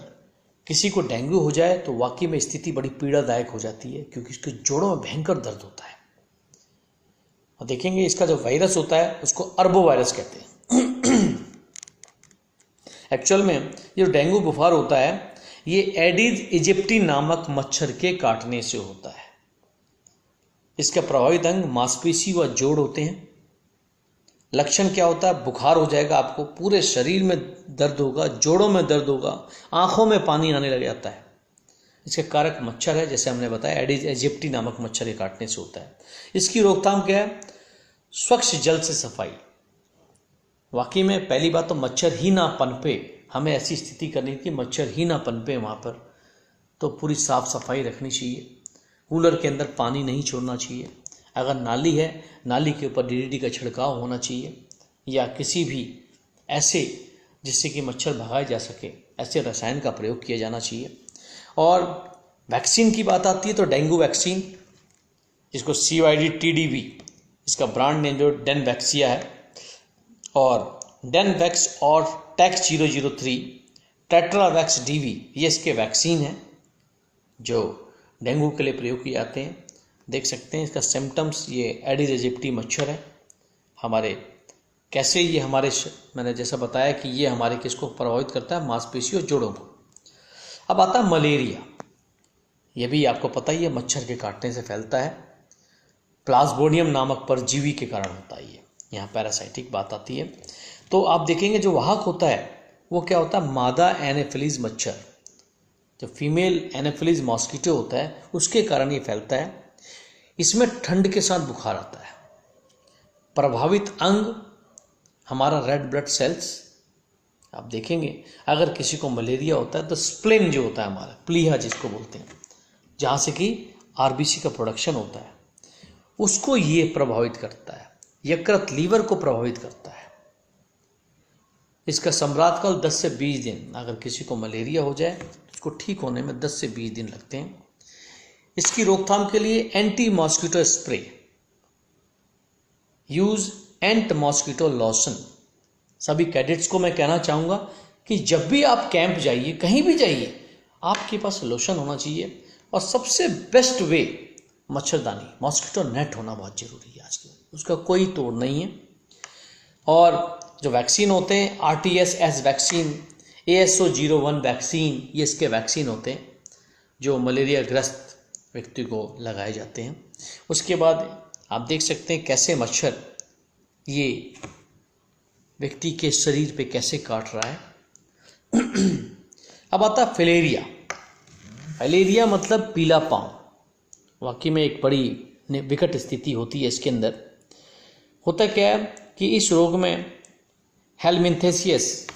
किसी को डेंगू हो जाए तो वाकई में स्थिति बड़ी पीड़ादायक हो जाती है, क्योंकि उसके जोड़ों में भयंकर दर्द होता है। और देखेंगे इसका जो वायरस होता है उसको अर्बो वायरस कहते हैं। एक्चुअल में ये जो डेंगू बुखार होता है ये एडिस इजिप्टी नामक मच्छर के काटने से होता है। इसका प्रभावित अंग मांसपेशी व जोड़ होते हैं। लक्षण क्या होता है, बुखार हो जाएगा, आपको पूरे शरीर में दर्द होगा, जोड़ों में दर्द होगा, आंखों में पानी आने लग जाता है। इसके कारक मच्छर है, जैसे हमने बताया एडिस इजिप्टी नामक मच्छर के काटने से होता है। इसकी रोकथाम क्या है, स्वच्छ जल से सफाई। वाकई में पहली बात तो मच्छर ही ना पनपे, हमें ऐसी स्थिति करनी कि मच्छर ही ना पनपे वहाँ पर, तो पूरी साफ सफाई रखनी चाहिए। कूलर के अंदर पानी नहीं छोड़ना चाहिए। अगर नाली है, नाली के ऊपर DDT का छिड़काव होना चाहिए, या किसी भी ऐसे जिससे कि मच्छर भगाए जा सके ऐसे रसायन का प्रयोग किया जाना चाहिए। और वैक्सीन की बात आती है तो डेंगू वैक्सीन, जिसको COID-TDV, इसका ब्रांड नेम जो डेनवैक्सिया है, और डेनवैक्स और टैक्स 003, टेट्रावैक्स DV, ये इसके वैक्सीन हैं जो डेंगू के लिए प्रयोग किए जाते हैं। देख सकते हैं इसका सिम्टम्स, ये एडिस इजिप्टी मच्छर है हमारे, कैसे ये हमारे, मैंने जैसा बताया कि ये हमारे किसको प्रभावित करता है, मांसपेशी और जोड़ों को। अब आता है मलेरिया, ये भी आपको पता ही है मच्छर के काटने से फैलता है। प्लाज्मोडियम नामक परजीवी के कारण होता है, ये यहाँ पैरासाइटिक बात आती है। तो आप देखेंगे जो वाहक होता है वो क्या होता है, मादा एनाफिलीज मच्छर, जो फीमेल एनाफिलीज मॉस्किटो होता है उसके कारण ये फैलता है। इसमें ठंड के साथ बुखार आता है। प्रभावित अंग हमारा रेड ब्लड सेल्स। आप देखेंगे अगर किसी को मलेरिया होता है तो स्प्लेन जो होता है हमारा, प्लीहा जिसको बोलते हैं, जहाँ से कि RBC का प्रोडक्शन होता है, उसको ये प्रभावित करता है। यकृत, लीवर को प्रभावित करता है। इसका सम्राट काल 10 से 20 दिन। अगर किसी को मलेरिया हो जाए तो उसको ठीक होने में 10 से 20 दिन लगते हैं। इसकी रोकथाम के लिए एंटी मॉस्किटो स्प्रे, यूज एंट मॉस्किटो लॉशन, सभी कैडेट्स को मैं कहना चाहूँगा कि जब भी आप कैंप जाइए, कहीं भी जाइए, आपके पास लोशन होना चाहिए और सबसे बेस्ट वे मच्छरदानी, मॉस्किटो नेट होना बहुत ज़रूरी है आजकल, उसका कोई तोड़ नहीं है। और जो वैक्सीन होते हैं, RTS वैक्सीन, AS01 वैक्सीन, ये इसके वैक्सीन होते हैं जो मलेरिया ग्रस्त व्यक्ति को लगाए जाते हैं। उसके बाद आप देख सकते हैं कैसे मच्छर ये व्यक्ति के शरीर पे कैसे काट रहा है। अब आता है फिलेरिया। फिलेरिया मतलब पीला पाँव। वाकई में एक बड़ी विकट स्थिति होती है इसके अंदर। होता क्या है कि इस रोग में हेलमिंथेसियस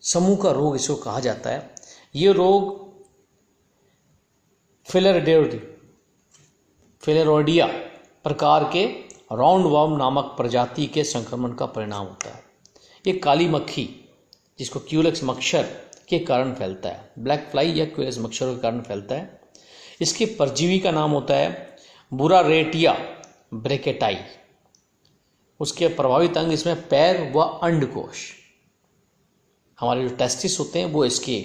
समूह का रोग इसको कहा जाता है। ये रोग फिलेरोडिया प्रकार के राउंड वर्म नामक प्रजाति के संक्रमण का परिणाम होता है। ये काली मक्खी, जिसको क्यूलेक्स मच्छर के कारण फैलता है, ब्लैक फ्लाई या क्यूलेक्स मच्छरों के कारण फैलता है। इसके परजीवी का नाम होता है बुरारेटिया ब्रैकेटाई। उसके प्रभावित अंग इसमें पैर व अंडकोश, हमारे जो टेस्टिस होते हैं वो इसके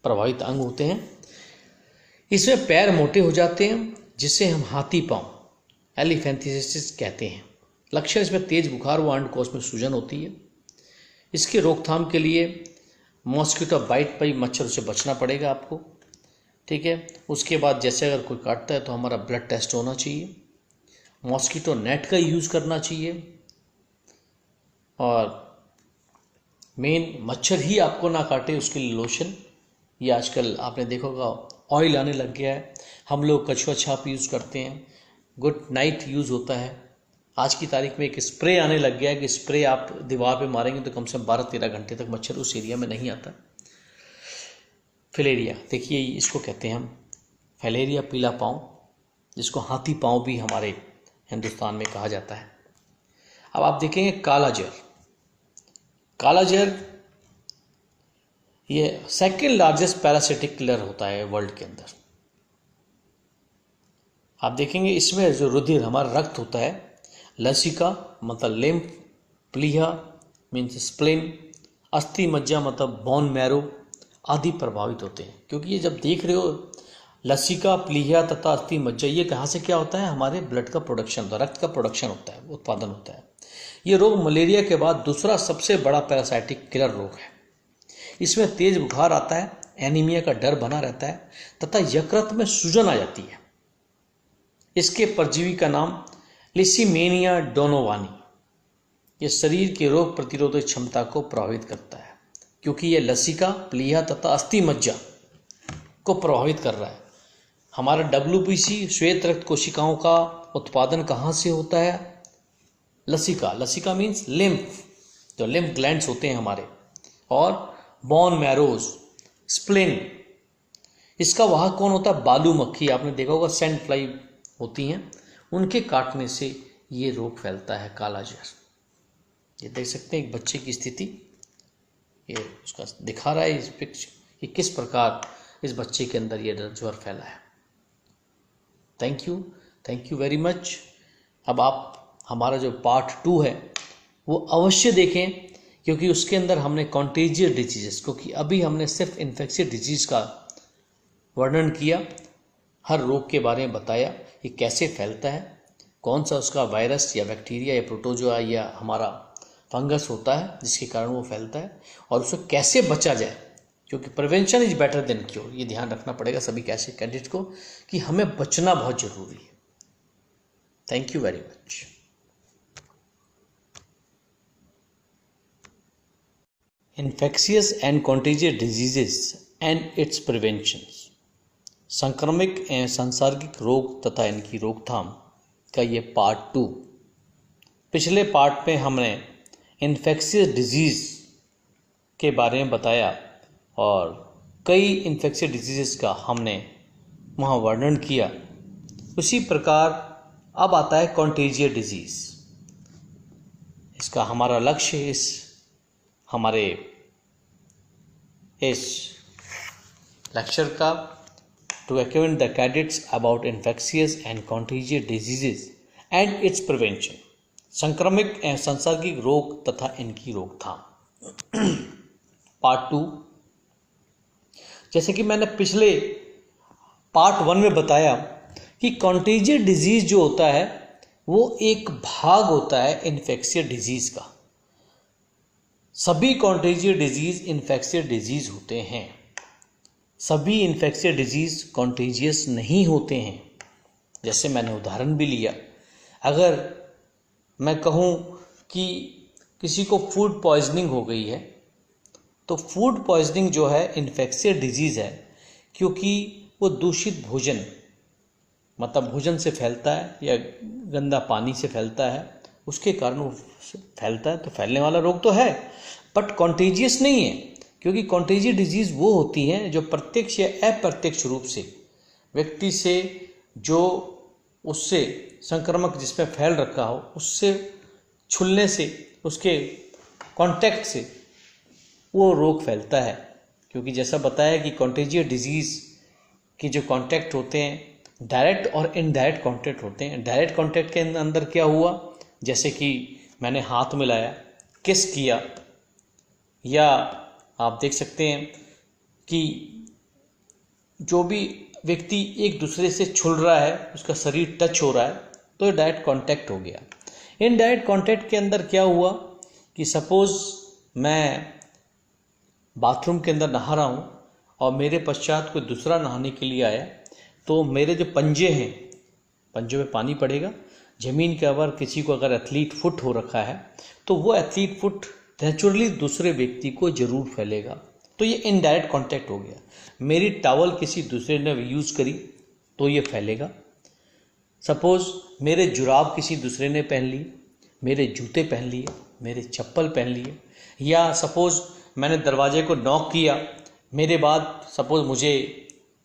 प्रभावित अंग होते हैं। इसमें पैर मोटे हो जाते हैं, जिसे हम हाथी पाँव एलिफेंथिसिस कहते हैं। लक्षण इसमें तेज बुखार व अंडकोश में सूजन होती है। इसके रोकथाम के लिए मॉस्किटो बाइट पर मच्छर से बचना पड़ेगा आपको, ठीक है। उसके बाद जैसे अगर कोई काटता है तो हमारा ब्लड टेस्ट होना चाहिए, मॉस्किटो नेट का यूज़ करना चाहिए, और मेन मच्छर ही आपको ना काटे उसके लिए लोशन। ये आजकल आपने देखा होगा ऑयल आने लग गया है, हम लोग कछुआ छाप यूज़ करते हैं, गुड नाइट यूज़ होता है। आज की तारीख में एक स्प्रे आने लग गया है कि स्प्रे आप दीवार पे मारेंगे तो कम से कम 12-13 घंटे तक मच्छर उस एरिया में नहीं आता। फिलेरिया, देखिए इसको कहते हैं हम फिलेरिया पीला पाँव, जिसको हाथी पाँव भी हमारे हिंदुस्तान में कहा जाता है। अब आप देखेंगे काला जर। काला जर ये सेकेंड लार्जेस्ट पैरासिटिक किलर होता है वर्ल्ड के अंदर। आप देखेंगे इसमें जो रुधिर, हमारा रक्त होता है, लसिका मतलब लिम्फ, प्लीहा मीन्स स्प्लीन, अस्थि मज्जा मतलब बोन मैरो आदि प्रभावित होते हैं। क्योंकि ये जब देख रहे हो लसिका, प्लीहा तथा अस्थि मज्जा, ये कहाँ से क्या होता है, हमारे ब्लड का प्रोडक्शन होता है, रक्त का प्रोडक्शन होता है, उत्पादन होता है। ये रोग मलेरिया के बाद दूसरा सबसे बड़ा पैरासाइटिक किलर रोग है। इसमें तेज बुखार आता है, एनीमिया का डर बना रहता है तथा यकृत में सूजन आ जाती है। इसके परजीवी का नाम लिसीमेनिया डोनोवानी। ये शरीर के रोग प्रतिरोधक क्षमता को प्रभावित करता है, क्योंकि ये लसिका, प्लीहा तथा अस्थि मज्जा को प्रभावित कर रहा है। हमारा WBC श्वेत रक्त कोशिकाओं का उत्पादन कहाँ से होता है, लसिका, लसिका मीन्स लिम्फ, जो लिम्फ ग्लैंड्स होते हैं हमारे, और बोन मैरोज, स्प्लिन। इसका वाहक कौन होता है, बालू मक्खी, आपने देखा होगा सैंड फ्लाई होती हैं, उनके काटने से ये रोग फैलता है, काला जर। ये देख सकते हैं एक बच्चे की स्थिति, ये उसका दिखा रहा है इस पिक्चर कि किस प्रकार इस बच्चे के अंदर ये ज्वर फैला है। Thank you very much. अब आप हमारा जो पार्ट 2 है वो अवश्य देखें, क्योंकि उसके अंदर हमने कॉन्टेजियस डिजीजेस, क्योंकि अभी हमने सिर्फ इन्फेक्शियस डिजीज का वर्णन किया, हर रोग के बारे में बताया, ये कैसे फैलता है, कौन सा उसका वायरस या बैक्टीरिया या प्रोटोजोआ या हमारा फंगस होता है जिसके कारण वो फैलता है, और उसको कैसे बचा जाए, क्योंकि prevention is better than cure. ये ध्यान रखना पड़ेगा सभी कैसे कैंडिडेट को कि हमें बचना बहुत जरूरी है। Thank you very much. Infectious and contagious diseases and its prevention. संक्रमिक एवं सांसर्गिक रोग तथा इनकी रोकथाम का ये पार्ट 2। पिछले पार्ट में हमने इन्फेक्शियस डिजीज़ के बारे में बताया और कई इन्फेक्शियस डिजीज़ का हमने वहाँ वर्णन किया। उसी प्रकार अब आता है कॉन्टेजियस डिजीज़। इसका हमारा लक्ष्य हमारे इस लेक्चर का to acquaint the cadets about infectious and contagious diseases and its prevention, संक्रमिक एवं सांसर्गिक रोग तथा इनकी रोकथाम। पार्ट 2। जैसे कि मैंने पिछले पार्ट 1 में बताया कि कॉन्टेजियस डिजीज जो होता है वो एक भाग होता है इन्फेक्शियस डिजीज का। सभी कॉन्टेजियस डिजीज इन्फेक्शियस डिजीज होते हैं, सभी इन्फेक्शियस डिजीज कॉन्टेजियस नहीं होते हैं। जैसे मैंने उदाहरण भी लिया, अगर मैं कहूँ कि किसी को फूड पॉइजनिंग हो गई है, तो फूड पॉइजनिंग जो है इन्फेक्शियस डिजीज़ है, क्योंकि वो दूषित भोजन, मतलब भोजन से फैलता है या गंदा पानी से फैलता है, उसके कारण वो फैलता है। तो फैलने वाला रोग तो है, बट कॉन्टेजियस नहीं है, क्योंकि कॉन्टेजियस डिजीज़ वो होती हैं जो प्रत्यक्ष या अप्रत्यक्ष रूप से व्यक्ति से, जो उससे संक्रामक जिसमें फैल रखा हो, उससे छूलने से, उसके कांटेक्ट से वो रोग फैलता है। क्योंकि जैसा बताया कि कॉन्टेजियस डिजीज़ के जो कांटेक्ट होते हैं डायरेक्ट और इनडायरेक्ट कांटेक्ट होते हैं। डायरेक्ट कांटेक्ट के अंदर क्या हुआ, जैसे कि मैंने हाथ मिलाया, किस किया, या आप देख सकते हैं कि जो भी व्यक्ति एक दूसरे से छुल रहा है, उसका शरीर टच हो रहा है, तो ये डायरेक्ट कांटेक्ट हो गया। इनडायरेक्ट कांटेक्ट के अंदर क्या हुआ कि सपोज मैं बाथरूम के अंदर नहा रहा हूँ और मेरे पश्चात कोई दूसरा नहाने के लिए आया, तो मेरे जो पंजे हैं, पंजों में पानी पड़ेगा। ज़मीन के ऊपर किसी को अगर एथलीट फुट हो रखा है, तो वो एथलीट फुट नेचुरली दूसरे व्यक्ति को जरूर फैलेगा। तो ये इनडायरेक्ट कांटेक्ट हो गया। मेरी टॉवल किसी दूसरे ने यूज़ करी तो ये फैलेगा। सपोज मेरे जुराब किसी दूसरे ने पहन ली, मेरे जूते पहन लिए, मेरे चप्पल पहन लिए, या सपोज मैंने दरवाजे को नॉक किया, मेरे बाद सपोज मुझे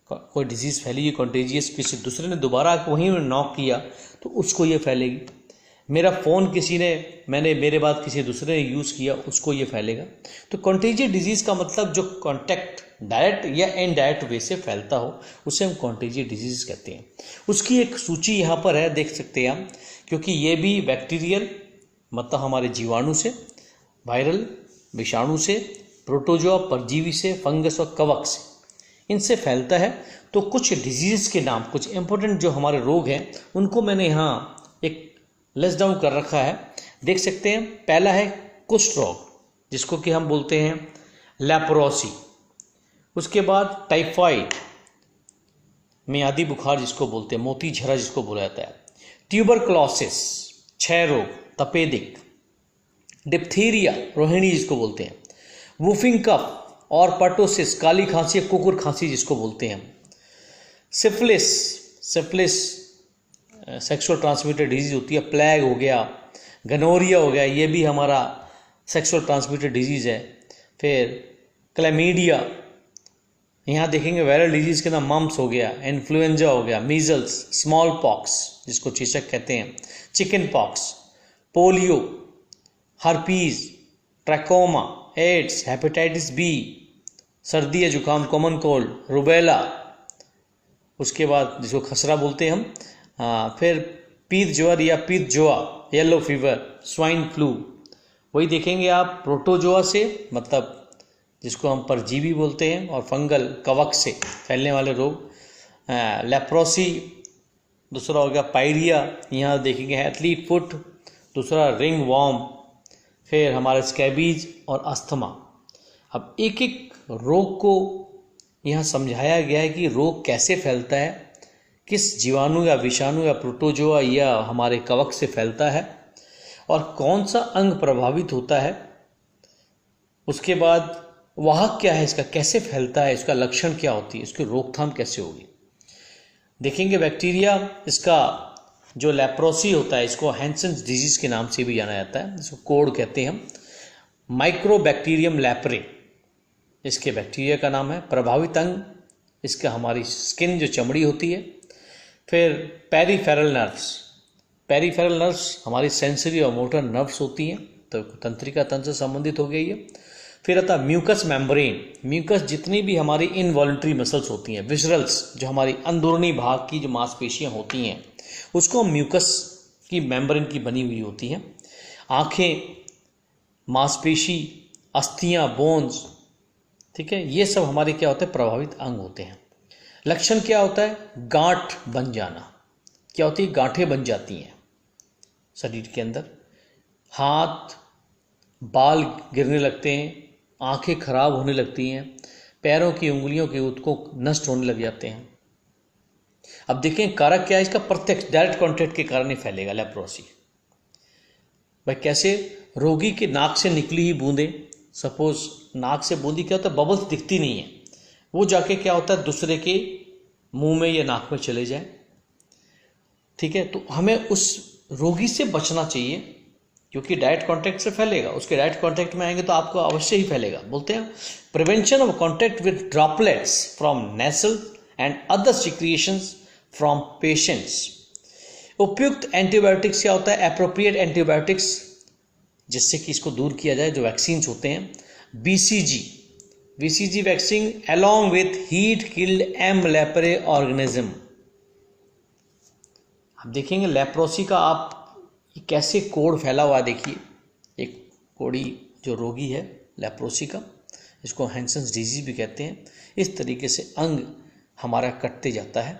कोई डिजीज़ फैली है कॉन्टेजियस, किसी दूसरे ने दोबारा वहीं नॉक किया तो उसको ये फैलेगी। मेरा फ़ोन किसी ने, मेरे बाद किसी दूसरे ने यूज़ किया, उसको ये फैलेगा। तो कॉन्टेजियस डिजीज़ का मतलब जो कॉन्टैक्ट डायरेक्ट या इनडायरेक्ट वे से फैलता हो, उसे हम कॉन्टेजियस डिजीज़ कहते हैं। उसकी एक सूची यहाँ पर है, देख सकते हैं हम, क्योंकि ये भी बैक्टीरियल मतलब हमारे जीवाणु से, वायरल विषाणु से, प्रोटोजोआ परजीवी से, फंगस और कवक से, इनसे फैलता है। तो कुछ डिजीज़ के नाम, कुछ इंपॉर्टेंट जो हमारे रोग हैं, उनको मैंने यहाँ एक लिस्ट डाउन कर रखा है, देख सकते हैं। पहला है कुष्ठ रोग, जिसको कि हम बोलते हैं लेप्रोसी। उसके बाद टाइफाइड, मियादी बुखार जिसको बोलते हैं, मोती झरा जिसको बोला जाता है। ट्यूबरक्लोसिस, क्षय रोग, तपेदिक। डिप्थीरिया, रोहिणी जिसको बोलते हैं। वूफिंग कफ और पर्टोसिस, काली खांसी, कुकुर खांसी जिसको बोलते हैं। सिफिलिस, सेक्सुअल ट्रांसमिटेड डिजीज होती है। प्लेग हो गया, गनोरिया हो गया, ये भी हमारा सेक्सुअल ट्रांसमिटेड डिजीज़ है। फिर क्लैमीडिया, यहाँ देखेंगे वायरल डिजीज़ के नाम, मम्प्स हो गया, इन्फ्लुएंजा हो गया, मीजल्स, स्मॉल पॉक्स जिसको चेचक कहते हैं, chicken pox, polio, herpes, trachoma, AIDS, hepatitis B, सर्दी या जुकाम, कॉमन कोल्ड, रुबेला, उसके बाद जिसको खसरा बोलते हैं हम, फिर पीत ज्वर या पीत जोआ, येलो फीवर, स्वाइन फ्लू। वही देखेंगे आप प्रोटोजोआ से, मतलब जिसको हम परजीवी बोलते हैं, और फंगल कवक से फैलने वाले रोग। लेप्रोसी, दूसरा हो गया पायरिया, यहाँ देखेंगे एथलीट फुट, दूसरा रिंग वॉर्म, फिर हमारा स्कैबीज और अस्थमा। अब एक एक रोग को यहाँ समझाया गया है कि रोग कैसे फैलता है, किस जीवाणु या विषाणु या प्रोटोजोआ या हमारे कवक से फैलता है, और कौन सा अंग प्रभावित होता है। उसके बाद वाहक क्या है इसका, कैसे फैलता है, इसका लक्षण क्या होती है, इसकी रोकथाम कैसे होगी। देखेंगे बैक्टीरिया, इसका जो लेप्रोसी होता है, इसको हैंसेंस डिजीज के नाम से भी जाना जाता है, इसको कोड कहते हैं हम। माइक्रोबैक्टीरियम लेप्रे इसके बैक्टीरिया का नाम है। प्रभावित अंग इसका हमारी स्किन, जो चमड़ी होती है। फिर पेरिफेरल नर्व्स हमारी सेंसरी और मोटर नर्व्स होती हैं, तो तंत्रिका तंत्र से संबंधित हो गई है। फिर आता म्यूकस मेम्ब्रेन, म्यूकस जितनी भी हमारी इनवॉलंटरी मसल्स होती हैं, विसरल्स जो हमारी अंदरूनी भाग की जो मांसपेशियां होती हैं, उसको म्यूकस की मेम्ब्रेन की बनी हुई होती हैं। आँखें मांसपेशी अस्थियां, बोन्स, ठीक है, ये सब हमारे क्या होते हैं, प्रभावित अंग होते हैं। लक्षण क्या होता है, गांठ बन जाना, क्या होती है, गांठें बन जाती हैं शरीर के अंदर, हाथ बाल गिरने लगते हैं, आंखें खराब होने लगती हैं, पैरों की उंगलियों के ऊतकों नष्ट होने लग जाते हैं। अब देखें कारक क्या है इसका, प्रत्यक्ष डायरेक्ट कॉन्टैक्ट के कारण ही फैलेगा लेप्रोसी। भाई कैसे, रोगी के नाक से निकली ही बूंदें, सपोज नाक से बूंदी क्या होता है, बबल्स दिखती नहीं है, वो जाके क्या होता है दूसरे के मुंह में या नाक में चले जाए, ठीक है। तो हमें उस रोगी से बचना चाहिए, क्योंकि डायरेक्ट कांटेक्ट से फैलेगा, उसके डायरेक्ट कांटेक्ट में आएंगे तो आपको अवश्य ही फैलेगा। बोलते हैं prevention of contact with droplets from nasal and other secretions from patients. उपयुक्त एंटीबायोटिक्स क्या होता है, एप्रोप्रिएट एंटीबायोटिक्स, जिससे कि इसको दूर किया जाए, जो वैक्सीन होते हैं, BCG vaccine along with heat killed M leprae organism. आप देखेंगे लेप्रोसी का आप कैसे कोड फैला हुआ, देखिए एक कोड़ी जो रोगी है लेप्रोसी का, इसको हैंसन्स डिजीज भी कहते हैं, इस तरीके से अंग हमारा कटते जाता है।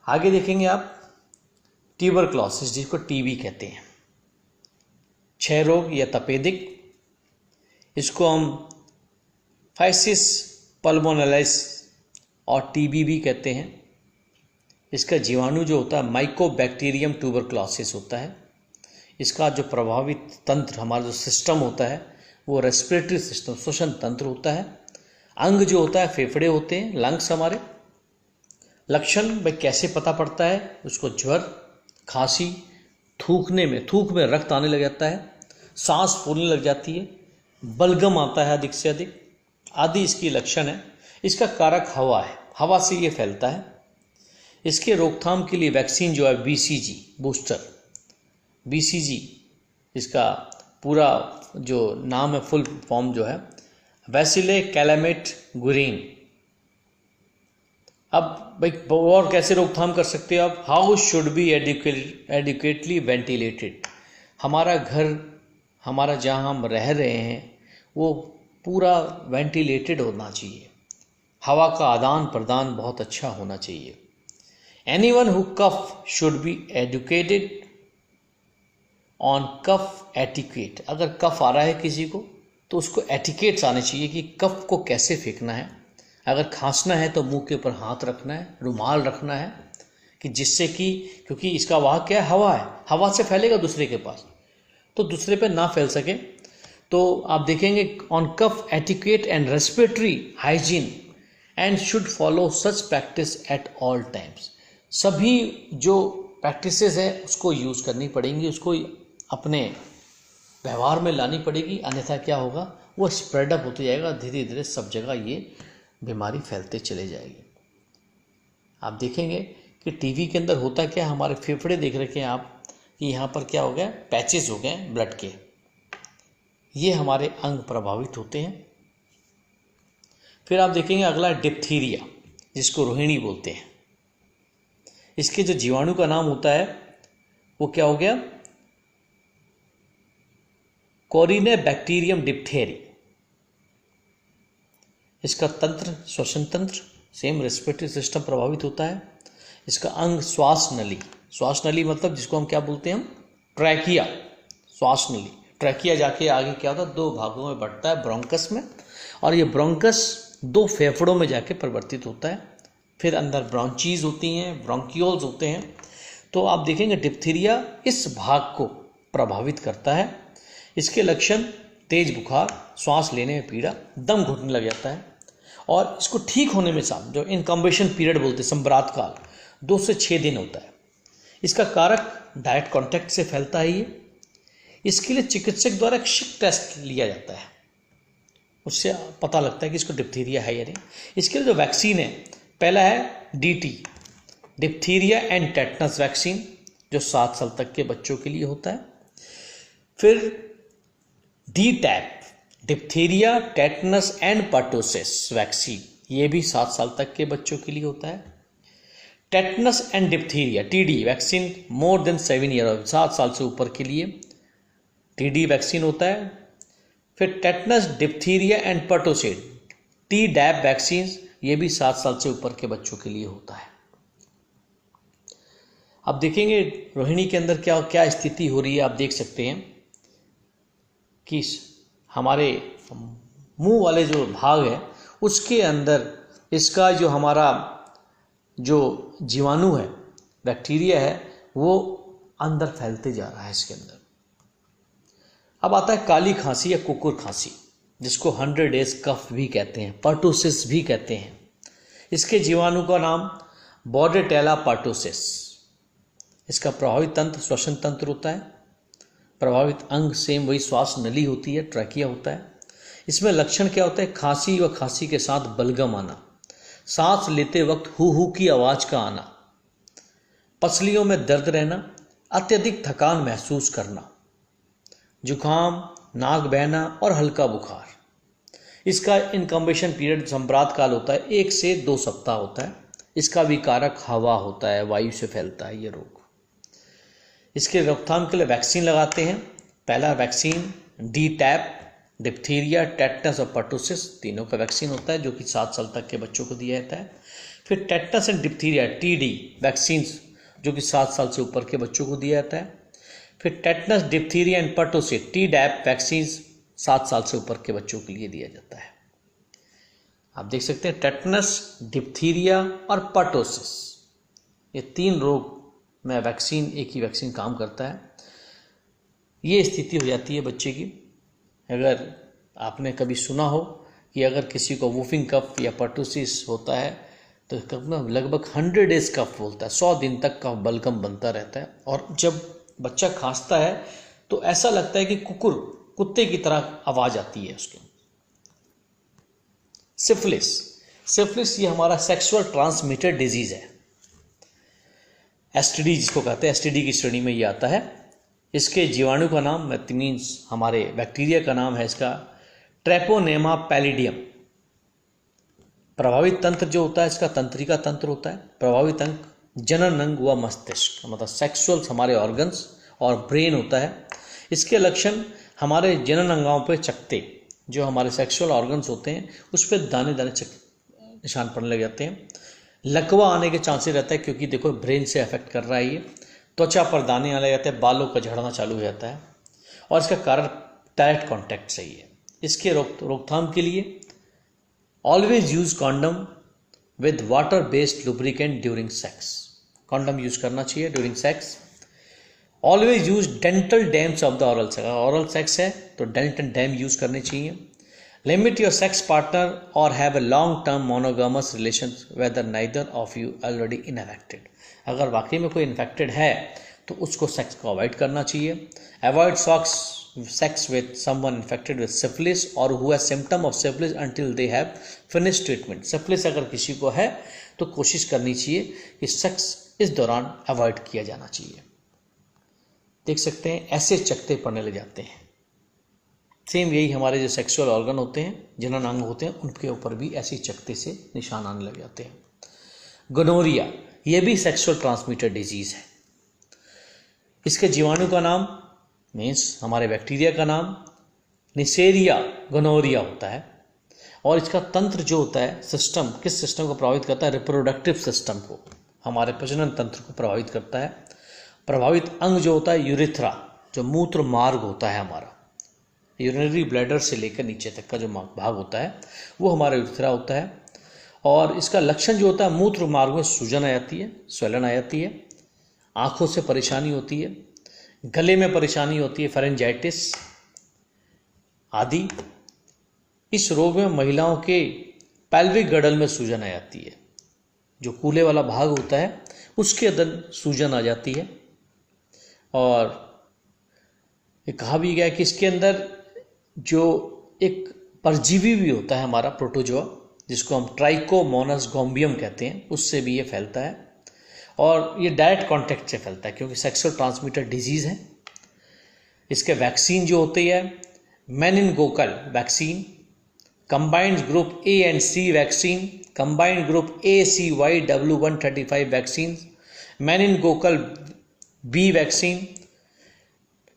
आगे देखेंगे आप ट्यूबरक्लोसिस, जिसको टीबी कहते हैं, क्षय रोग या तपेदिक, इसको हम फाइसिस पल्मोनलाइस और टीबी भी कहते हैं। इसका जीवाणु जो होता है माइकोबैक्टीरियम ट्यूबरक्लोसिस होता है। इसका जो प्रभावित तंत्र, हमारा जो सिस्टम होता है वो रेस्पिरेटरी सिस्टम, श्वसन तंत्र होता है। अंग जो होता है फेफड़े होते हैं, लंग्स हमारे। लक्षण भाई कैसे पता पड़ता है, उसको ज्वर, खांसी, थूक में रक्त आने लग जाता है, सांस फूलने लग जाती है, बलगम आता है अधिक से अधिक, आदि इसकी लक्षण है। इसका कारक हवा है, हवा से ये फैलता है। इसके रोकथाम के लिए वैक्सीन जो है बीसीजी बूस्टर, बीसीजी इसका पूरा जो नाम है, फुल फॉर्म जो है वैसिले कैलामेट गुरीन। अब भाई और कैसे रोकथाम कर सकते हो आप, house should be adequately ventilated. हमारा घर, हमारा जहाँ हम रह रहे हैं वो पूरा वेंटिलेटेड होना चाहिए, हवा का आदान प्रदान बहुत अच्छा होना चाहिए। Anyone who cough should be educated on cough etiquette। अगर कफ आ रहा है किसी को तो उसको एटिकेट्स आने चाहिए कि कफ को कैसे फेंकना है। अगर खांसना है तो मुंह के ऊपर हाथ रखना है, रुमाल रखना है, कि जिससे कि क्योंकि इसका वाहक क्या है, हवा है, हवा से फैलेगा दूसरे के पास, तो दूसरे पे ना फैल सके। तो आप देखेंगे on cough etiquette and respiratory hygiene and should follow such practice at all times. सभी जो प्रैक्टिसेस है उसको यूज़ करनी पड़ेंगी, उसको अपने व्यवहार में लानी पड़ेगी, अन्यथा क्या होगा, वो स्प्रेडअप होते जाएगा, धीरे धीरे सब जगह ये बीमारी फैलते चले जाएगी। आप देखेंगे कि टीवी के अंदर होता क्या, हमारे फेफड़े देख रखे हैं आप कि यहाँ पर क्या हो गया, पैचेस हो गए ब्लड के, ये हमारे अंग प्रभावित होते हैं। फिर आप देखेंगे अगला डिप्थीरिया, जिसको रोहिणी बोलते हैं। इसके जो जीवाणु का नाम होता है वो क्या हो गया, कोरिनेबैक्टीरियम डिप्थेरी। इसका तंत्र श्वसन तंत्र, सेम रेस्पिरेटरी सिस्टम प्रभावित होता है। इसका अंग श्वास नली मतलब जिसको हम क्या बोलते हैं, हम ट्रैकिया, श्वास नली। ट्रैकिया जाके आगे क्या होता है, दो भागों में बढ़ता है, ब्रोंकस में, और ये ब्रोंकस दो फेफड़ों में जाके परिवर्तित होता है। फिर अंदर ब्रोंचीज होती हैं, ब्रोंकियोल्स होते हैं। तो आप देखेंगे डिप्थीरिया इस भाग को प्रभावित करता है। इसके लक्षण तेज बुखार, श्वास लेने में पीड़ा, दम घुटने लग जाता है, और इसको ठीक होने में साथ जो इनकम्बेशन पीरियड बोलते हैं, संभ्रात काल, 2 से 6 दिन होता है। इसका कारक डायरेक्ट कॉन्टैक्ट से फैलता है। ये इसके लिए चिकित्सक द्वारा एक शिक टेस्ट लिया जाता है, उससे पता लगता है कि इसको डिप्थीरिया है या नहीं। इसके लिए जो वैक्सीन है, पहला है DT, diphtheria and tetanus vaccine, जो 7 साल तक के बच्चों के लिए होता है। फिर D tap, diphtheria, tetanus and pertussis vaccine, ये भी 7 साल तक के बच्चों के लिए होता है। Tetanus and diphtheria TD vaccine more than 7 year, 7 साल से ऊपर के लिए टीडी वैक्सीन होता है। फिर tetanus, diphtheria and pertussis, Tdap vaccine, ये भी 7 साल से ऊपर के बच्चों के लिए होता है। अब देखेंगे रोहिणी के अंदर क्या क्या स्थिति हो रही है। आप देख सकते हैं कि हमारे मुंह वाले जो भाग है उसके अंदर इसका जो हमारा जो जीवाणु है, बैक्टीरिया है, वो अंदर फैलते जा रहा है इसके अंदर। अब आता है काली खांसी या कुकुर खांसी, जिसको 100 डेज कफ भी कहते हैं, पर्टोसिस भी कहते हैं। इसके जीवाणु का नाम बॉर्डेटेला पर्टोसिस। इसका प्रभावित तंत्र श्वसन तंत्र होता है, प्रभावित अंग सेम वही श्वास नली होती है, ट्रैकिया होता है। इसमें लक्षण क्या होता है? खांसी व खांसी के साथ बलगम आना, सांस लेते वक्त हु की आवाज का आना, पसलियों में दर्द रहना, अत्यधिक थकान महसूस करना, जुकाम, नाक बहना और हल्का बुखार। इसका इनकम्बेशन पीरियड संप्रात काल होता है 1 से 2 सप्ताह होता है। इसका विकारक हवा होता है, वायु से फैलता है ये रोग। इसके रोकथाम के लिए वैक्सीन लगाते हैं। पहला vaccine D tap, diphtheria, tetanus और पर्टोसिस, तीनों का वैक्सीन होता है जो कि 7 साल तक के बच्चों को दिया जाता है। फिर tetanus and diphtheria TD vaccine जो कि 7 साल से ऊपर के बच्चों को दिया जाता है। फिर tetanus, diphtheria and pertussis Tdap vaccine 7 साल से ऊपर के बच्चों के लिए दिया जाता है। आप देख सकते हैं टेटनस, डिप्थीरिया और पर्टोसिस, ये 3 रोग में वैक्सीन, एक ही वैक्सीन काम करता है। ये स्थिति हो जाती है बच्चे की। अगर आपने कभी सुना हो कि अगर किसी को वूफिंग कफ या पर्टोसिस होता है तो लगभग 100 डेज कफ बोलता है, 100 दिन तक कफ बलगम बनता रहता है। और जब बच्चा खांसता है तो ऐसा लगता है कि कुत्ते की तरह आवाज आती है उसके। सिफिलिस ये हमारा सेक्सुअल ट्रांसमिटेड डिजीज है, एसटीडी जिसको कहते हैं, एसटीडी की श्रेणी में ये आता है। इसके जीवाणु का नाम मीन्स हमारे बैक्टीरिया का नाम है इसका ट्रेपोनेमा पैलिडियम। प्रभावित तंत्र जो होता है इसका तंत्रिका तंत्र होता है। प्रभावित अंग जनन अंग व मस्तिष्क, मतलब सेक्सुअल हमारे ऑर्गन्स और ब्रेन होता है। इसके लक्षण हमारे जनन अंगों पे चकते, जो हमारे सेक्सुअल ऑर्गन्स होते हैं उस पर दाने दाने निशान पड़ने लग जाते हैं। लकवा आने के चांसेस रहता है क्योंकि देखो ब्रेन से अफेक्ट कर रहा है ये। त्वचा पर दाने आने जाते हैं, बालों का झड़ना चालू हो जाता है और इसका कारण डायरेक्ट कॉन्टैक्ट से ही है। इसके रोकथाम के लिए always use condom with water based lubricant during sex. Condom use करना चाहिए during sex. Always use dental dams of the oral sex. Oral sex है तो डेंटल डैम यूज करने चाहिए। लिमिट योर सेक्स पार्टनर और have a long term monogamous relation whether neither of you already infected. अगर वाकई में कोई infected है तो उसको सेक्स को अवॉइड करना चाहिए। Avoid sex with someone infected with syphilis और who has symptom of syphilis until they have finished treatment. Syphilis अगर किसी को है तो कोशिश करनी चाहिए कि सेक्स इस दौरान अवॉइड किया जाना चाहिए। देख सकते हैं ऐसे चकते पड़ने लग जाते हैं। सेम यही हमारे जो सेक्सुअल ऑर्गन होते हैं, जनन अंग होते हैं, उनके ऊपर भी ऐसी चकते से निशान आने लग जाते हैं। गोनोरिया ये भी सेक्सुअल ट्रांसमिटेड डिजीज है। इसके जीवाणु का नाम मीन्स हमारे बैक्टीरिया का नाम निसेरिया गोनोरिया होता है और इसका तंत्र जो होता है सिस्टम, किस सिस्टम को प्रभावित करता है? रिप्रोडक्टिव सिस्टम को, हमारे प्रजनन तंत्र को प्रभावित करता है। प्रभावित अंग जो होता है यूरिथ्रा, जो मूत्र मार्ग होता है हमारा, यूरिनरी ब्लैडर से लेकर नीचे तक का जो भाग होता है वो हमारा यूरिथ्रा होता है। और इसका लक्षण जो होता है मूत्र मार्ग में सूजन आ जाती है, स्वेलन आ जाती है, आंखों से परेशानी होती है, गले में परेशानी होती है, फेरेंजाइटिस आदि। इस रोग में महिलाओं के पैल्विक गडल में सूजन आ जाती है, जो कूल्हे वाला भाग होता है उसके अंदर सूजन आ जाती है। और ये कहा भी गया कि इसके अंदर जो एक परजीवी भी होता है हमारा प्रोटोजोआ, जिसको हम ट्राइकोमोनास गोम्बियम कहते हैं, उससे भी ये फैलता है और ये डायरेक्ट कांटेक्ट से फैलता है क्योंकि सेक्सुअल ट्रांसमिटेड डिजीज है। इसके वैक्सीन जो होती है meningococcal vaccine, combined group A and C vaccine, combined group ACYW135 vaccine, meningococcal B vaccine,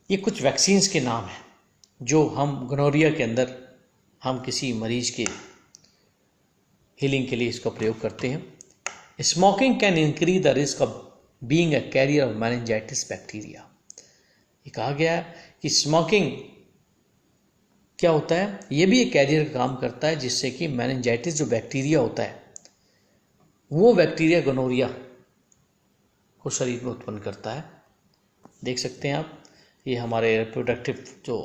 ये कुछ वैक्सीन्स के नाम हैं जो हम गोनोरिया के अंदर हम किसी मरीज के हीलिंग के लिए इसका प्रयोग करते हैं। Smoking can increase the risk of being a carrier of meningitis bacteria. ये कहा गया है कि स्मोकिंग क्या होता है, ये भी एक कैरियर का काम करता है, जिससे कि मेनिंजाइटिस जो बैक्टीरिया होता है वो बैक्टीरिया गोनोरिया को शरीर में उत्पन्न करता है। देख सकते हैं आप, ये हमारे रिप्रोडक्टिव जो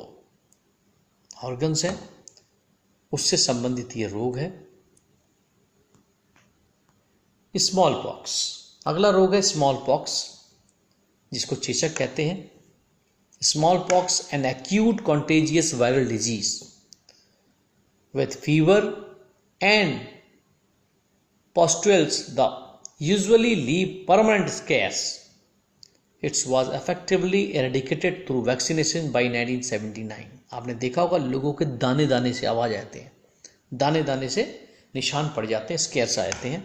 ऑर्गन्स हैं उससे संबंधित ये रोग है। स्मॉल पॉक्स, अगला रोग है स्मॉल पॉक्स, जिसको चेचक कहते हैं। Small pox an acute contagious viral disease with fever and pustules that usually leave permanent scars. It was effectively eradicated through vaccination by 1979. आपने देखा होगा लोगों के दाने दाने से आवाज आते हैं, दाने दाने से निशान पड़ जाते हैं, स्केर्स आ जाते हैं।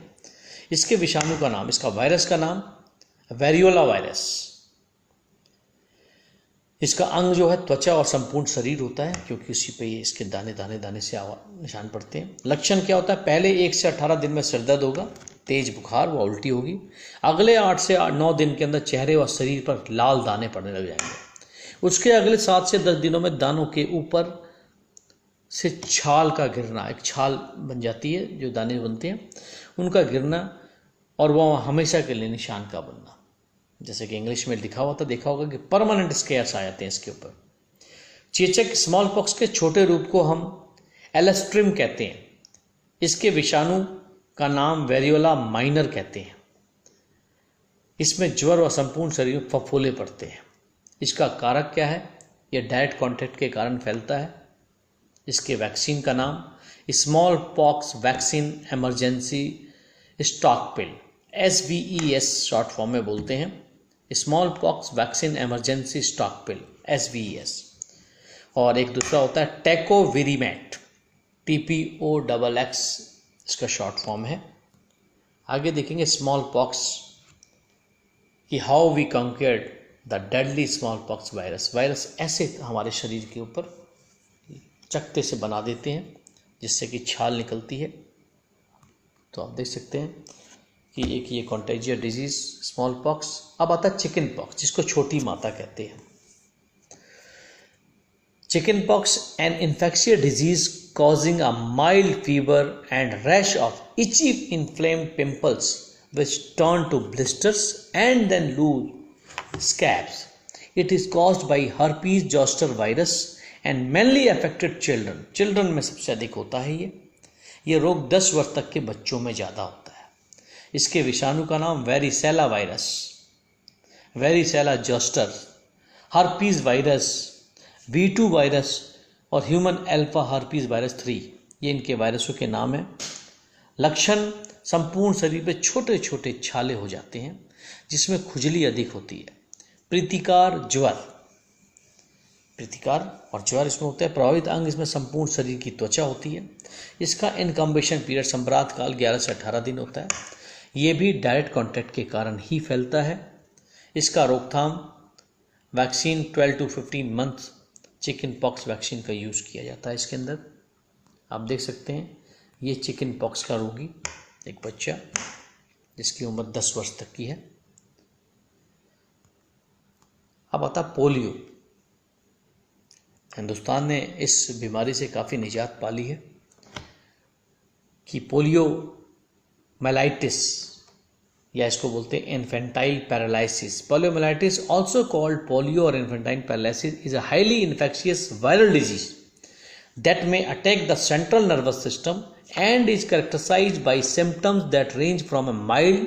इसके विषाणु का नाम, इसका वायरस का नाम वेरियोला वायरस। इसका अंग जो है त्वचा और संपूर्ण शरीर होता है, क्योंकि उसी पे ये इसके दाने दाने दाने से निशान पड़ते हैं। लक्षण क्या होता है, पहले 1 से 18 दिन में सिर दर्द होगा, तेज बुखार व उल्टी होगी। अगले 8 से 9 दिन के अंदर चेहरे व शरीर पर लाल दाने पड़ने लग जाएंगे। उसके अगले 7 से 10 दिनों में दानों के ऊपर से छाल का गिरना, एक छाल बन जाती है, जो दाने बनते हैं उनका गिरना, और वह हमेशा के लिए निशान का बनना। जैसे कि इंग्लिश में लिखा हुआ था, देखा होगा कि परमानेंट स्केर्स आ जाते हैं इसके ऊपर। चेचक स्मॉल पॉक्स के छोटे रूप को हम एलस्ट्रिम कहते हैं। इसके विषाणु का नाम वेरियोला माइनर कहते हैं। इसमें ज्वर व संपूर्ण शरीर में फफोले पड़ते हैं। इसका कारक क्या है, यह डायरेक्ट कॉन्टैक्ट के कारण फैलता है। इसके वैक्सीन का नाम smallpox vaccine emergency stockpile, SVES short form में बोलते हैं, smallpox vaccine emergency stockpile, SVES। और एक दूसरा होता है टेकोविरीमेट, TPOXX इसका शॉर्ट फॉर्म है। आगे देखेंगे स्मॉल पॉक्स कि how we conquered the deadly smallpox virus. Virus ऐसे हमारे शरीर के ऊपर चकत्ते से बना देते हैं जिससे कि छाल निकलती है। तो आप देख सकते हैं कि एक ये कॉन्टेजियस डिजीज स्मॉल पॉक्स। अब आता है चिकन पॉक्स, जिसको छोटी माता कहते हैं। Chicken pox an infectious disease causing a mild fever and rash of itchy inflamed pimples which turn to blisters and then lose scabs. It is caused by herpes zoster virus and mainly affected children. Children में सबसे अधिक होता है ये रोग 10 वर्ष तक के बच्चों में ज़्यादा होता है। इसके विषाणु का नाम varicella virus, varicella zoster, herpes virus, V2 virus और ह्यूमन अल्फा हर्पीज वायरस 3, ये इनके वायरसों के नाम हैं। लक्षण संपूर्ण शरीर पे छोटे छोटे छाले हो जाते हैं जिसमें खुजली अधिक होती है। प्रीतिकार ज्वर, प्रीतिकार और ज्वर इसमें होता है। प्रभावित अंग इसमें संपूर्ण शरीर की त्वचा होती है। इसका इनकम्बेशन पीरियड संभ्रात काल 11 से 18 दिन होता है। ये भी डायरेक्ट कॉन्टैक्ट के कारण ही फैलता है। इसका रोकथाम vaccine 12 to 15 month chicken pox vaccine का यूज़ किया जाता है। इसके अंदर आप देख सकते हैं ये चिकन पॉक्स का रोगी एक बच्चा जिसकी उम्र 10 वर्ष तक की है। अब आता पोलियो। हिंदुस्तान ने इस बीमारी से काफ़ी निजात पाली है कि पोलियो मेलाइटिस, या इसको बोलते हैं infantile paralysis. Poliomyelitis also called polio और infantile paralysis is a highly infectious viral disease that may attack the central nervous system and is characterized by symptoms that range from a mild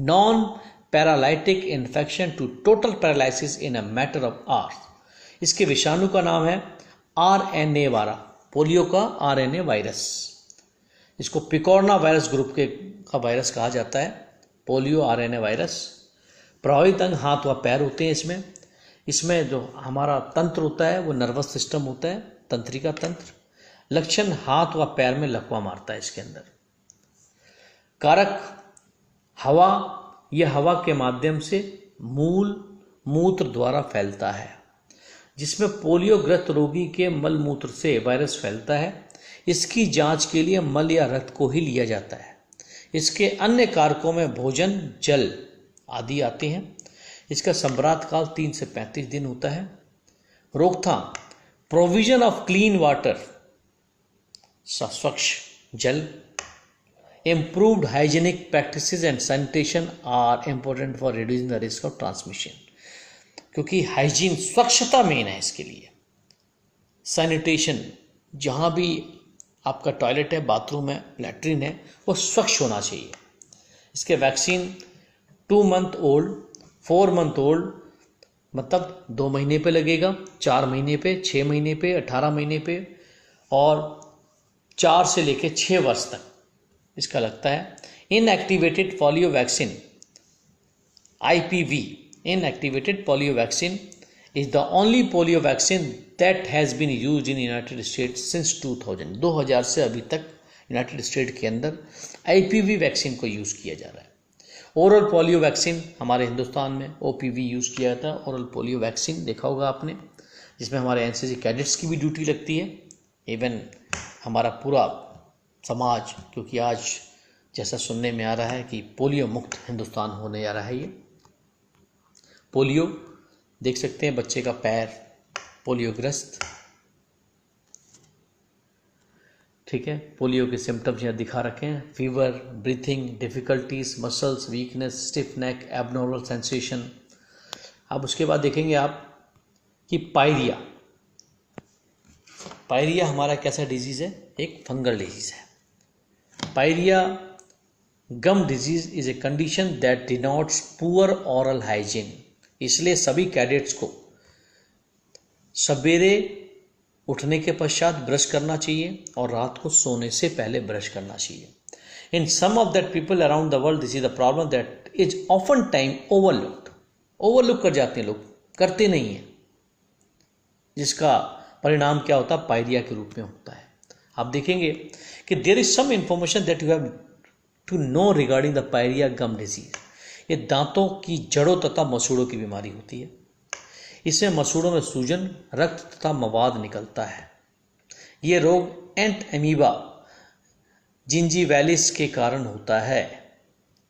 non-paralytic infection to total paralysis in a matter of hours. इसके विषाणु का नाम है RNA वाला, polio का RNA virus. इसको पिकोरना virus group का virus कहा जाता है, पोलियो RNA वायरस। प्रभावित अंग हाथ व पैर होते हैं। इसमें जो हमारा तंत्र होता है वो नर्वस सिस्टम होता है, तंत्रिका तंत्र। लक्षण हाथ व पैर में लकवा मारता है इसके अंदर। कारक हवा, यह हवा के माध्यम से मूल मूत्र द्वारा फैलता है। जिसमें पोलियोग्रस्त रोगी के मल मूत्र से वायरस फैलता है। इसकी जांच के लिए मल या रक्त को ही लिया जाता है। इसके अन्य कारकों में भोजन, जल आदि आते हैं। इसका संभ्रात काल 3 से 35 दिन होता है। रोकथाम: प्रोविजन ऑफ क्लीन वाटर, स्वच्छ जल, improved hygienic practices and sanitation are important for reducing the risk of transmission। क्योंकि हाइजीन, स्वच्छता मेन है इसके लिए। सैनिटेशन, जहाँ भी आपका टॉयलेट है, बाथरूम है, लैट्रिन है, वो स्वच्छ होना चाहिए। इसके vaccine 2 month old, 4 month old मतलब 2 महीने पे लगेगा, 4 महीने पे, 6 महीने पे, 18 महीने पे और 4 से लेकर 6 वर्ष तक इसका लगता है। Inactivated polio vaccine IPV, inactivated polio vaccine is the only polio vaccine that has been used in United States since 2000। 2000 से अभी तक यूनाइटेड स्टेट के अंदर IPV वैक्सीन को यूज़ किया जा रहा है। ओरल पोलियो वैक्सीन हमारे हिंदुस्तान में OPV यूज़ किया जाता है। ओरल पोलियो वैक्सीन देखा होगा आपने, जिसमें हमारे NCC कैडेट्स की भी ड्यूटी लगती है। इवन हमारा पूरा समाज, क्योंकि आज जैसा सुनने में आ रहा है कि पोलियो मुक्त हिंदुस्तान होने जा रहा है। ये पोलियो देख सकते हैं, बच्चे का पैर पोलियोग्रस्त, ठीक है। पोलियो के सिम्टम्स यहाँ दिखा रखे हैं: fever, breathing difficulties, muscles weakness, stiff neck, abnormal sensation. अब उसके बाद देखेंगे आप कि पायरिया। पायरिया हमारा कैसा डिजीज है? एक फंगल डिजीज है। Pyorrhoea gum disease is a condition that denotes poor oral hygiene. इसलिए सभी कैडेट्स को सवेरे उठने के पश्चात ब्रश करना चाहिए और रात को सोने से पहले ब्रश करना चाहिए। In some of that people around the world this is the problem that is often time overlook कर जाते हैं लोग, करते नहीं हैं, जिसका परिणाम क्या होता है? पायरिया के रूप में होता है। आप देखेंगे कि there is some information that you have to know regarding the pyorrhoea gum disease. ये दांतों की जड़ों तथा मसूड़ों की बीमारी होती है। इसमें मसूड़ों में सूजन, रक्त तथा मवाद निकलता है। ये रोग एंट अमीबा जिंजीवैलिस के कारण होता है।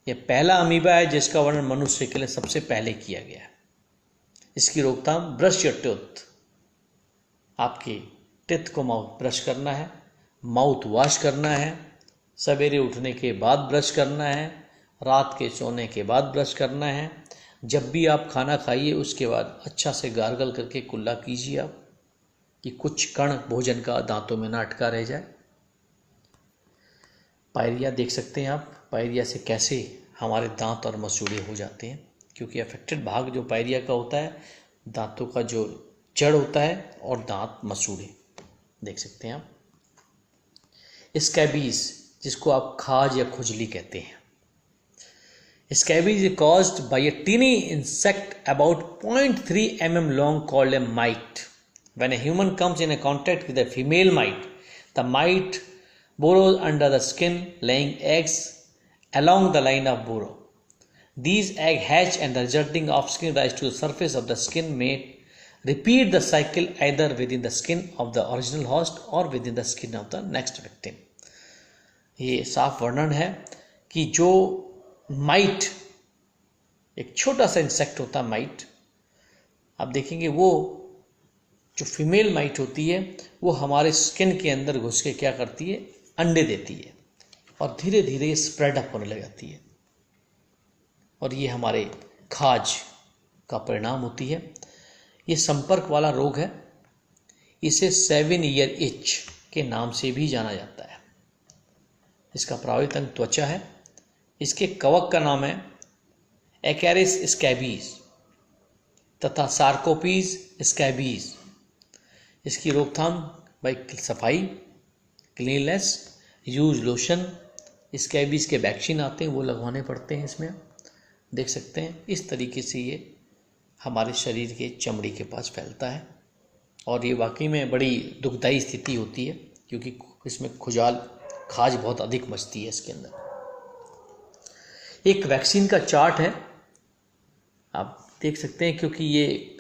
यह पहला अमीबा है जिसका वर्णन मनुष्य के लिए सबसे पहले किया गया है। इसकी रोकथाम: ब्रश योर टीथ, आपके टीथ को ब्रश करना है, माउथ वॉश करना है, सवेरे उठने के बाद ब्रश करना है, रात के सोने के बाद ब्रश करना है। जब भी आप खाना खाइए उसके बाद अच्छा से गार्गल करके कुल्ला कीजिए आप, कि कुछ कण भोजन का दांतों में ना अटका रह जाए। पायरिया देख सकते हैं आप, पायरिया से कैसे हमारे दांत और मसूड़े हो जाते हैं, क्योंकि अफेक्टेड भाग जो पायरिया का होता है दांतों का जो जड़ होता है और दांत मसूड़े देख सकते हैं आप। स्कैबीज, जिसको आप खाज या खुजली कहते हैं। Scabies is caused by a teeny insect about 0.3 mm long called a mite. When a human comes in a contact with a female mite, the mite burrows under the skin, laying eggs along the line of burrow. These eggs hatch and the resulting offspring rise to the surface of the skin may repeat the cycle either within the skin of the original host or within the skin of the next victim. ये साफ वर्णन है कि जो might, एक छोटा सा insect होता है माइट, आप देखेंगे वो जो फीमेल माइट होती है वो हमारे स्किन के अंदर घुस के क्या करती है? अंडे देती है और धीरे धीरे स्प्रेड अप होने लग जाती है और ये हमारे खाज का परिणाम होती है। ये संपर्क वाला रोग है। इसे 7 ईयर इच के नाम से भी जाना जाता है। इसका प्रभावित अंग त्वचा है। इसके कवक का नाम है एक्यारिस स्कैबीज तथा सार्कोपीज स्कैबीज। इसकी रोकथाम बाई सफाई, क्लीननेस, यूज लोशन। स्कैबीज के वैक्सीन आते हैं वो लगवाने पड़ते हैं। इसमें देख सकते हैं इस तरीके से ये हमारे शरीर के चमड़ी के पास फैलता है और ये वाकई में बड़ी दुखदायी स्थिति होती है, क्योंकि इसमें खुजाल, खाज बहुत अधिक मचती है इसके अंदर। एक वैक्सीन का चार्ट है, आप देख सकते हैं, क्योंकि ये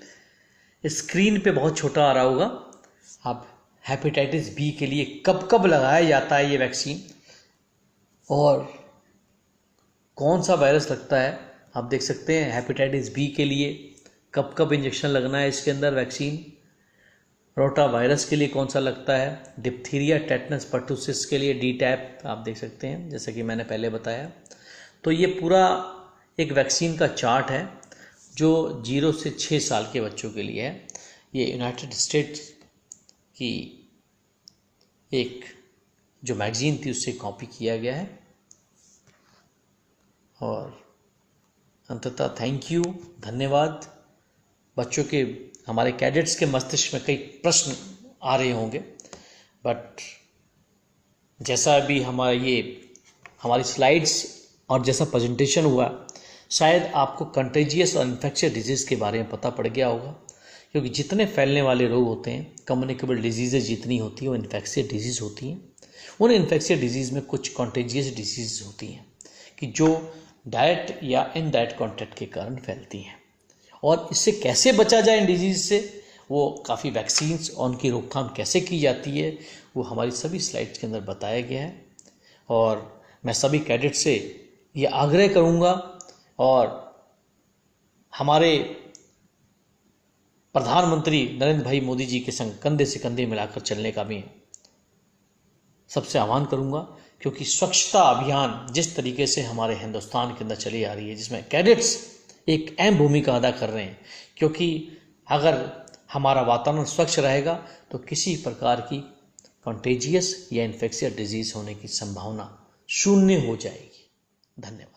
स्क्रीन पे बहुत छोटा आ रहा होगा। अब हेपेटाइटिस बी के लिए कब कब लगाया जाता है ये वैक्सीन और कौन सा वायरस लगता है, आप देख सकते हैं। हेपेटाइटिस बी के लिए कब कब इंजेक्शन लगना है इसके अंदर वैक्सीन। रोटा वायरस के लिए कौन सा लगता है। डिप्थीरिया, टेटनस, पर्टुसिस के लिए डी टैप आप देख सकते हैं, जैसा कि मैंने पहले बताया। तो ये पूरा एक वैक्सीन का चार्ट है जो 0 से 6 साल के बच्चों के लिए है। ये यूनाइटेड स्टेट्स की एक जो मैगजीन थी उससे कॉपी किया गया है। और अंततः थैंक यू, धन्यवाद। बच्चों के, हमारे कैडेट्स के मस्तिष्क में कई प्रश्न आ रहे होंगे, बट जैसा अभी हमारी स्लाइड्स और जैसा प्रेजेंटेशन हुआ, शायद आपको कंटेजियस और इन्फेक्शियस डिजीज़ के बारे में पता पड़ गया होगा। क्योंकि जितने फैलने वाले रोग होते हैं, कम्युनिकेबल डिजीज़ जितनी होती हैं वो इन्फेक्शियस डिजीज़ होती हैं। उन इन्फेक्शियस डिजीज़ में कुछ कंटेजियस डिजीज़ होती हैं कि जो डायरेक्ट या इनडायरेक्ट कॉन्टैक्ट के कारण फैलती हैं। और इससे कैसे बचा जाए इन डिजीज़ से, वो काफ़ी वैक्सीन्स और उनकी रोकथाम कैसे की जाती है, वो हमारी सभी स्लाइड्स के अंदर बताया गया है। और मैं सभी कैडेट से ये आग्रह करूँगा और हमारे प्रधानमंत्री नरेंद्र भाई मोदी जी के संग कंधे से कंधे मिलाकर चलने का भी सबसे आह्वान करूँगा। क्योंकि स्वच्छता अभियान जिस तरीके से हमारे हिंदुस्तान के अंदर चली आ रही है, जिसमें कैडेट्स एक अहम भूमिका अदा कर रहे हैं, क्योंकि अगर हमारा वातावरण स्वच्छ रहेगा तो किसी प्रकार की कंटेजियस या इन्फेक्शियस डिजीज़ होने की संभावना शून्य हो जाएगी। धन्यवाद।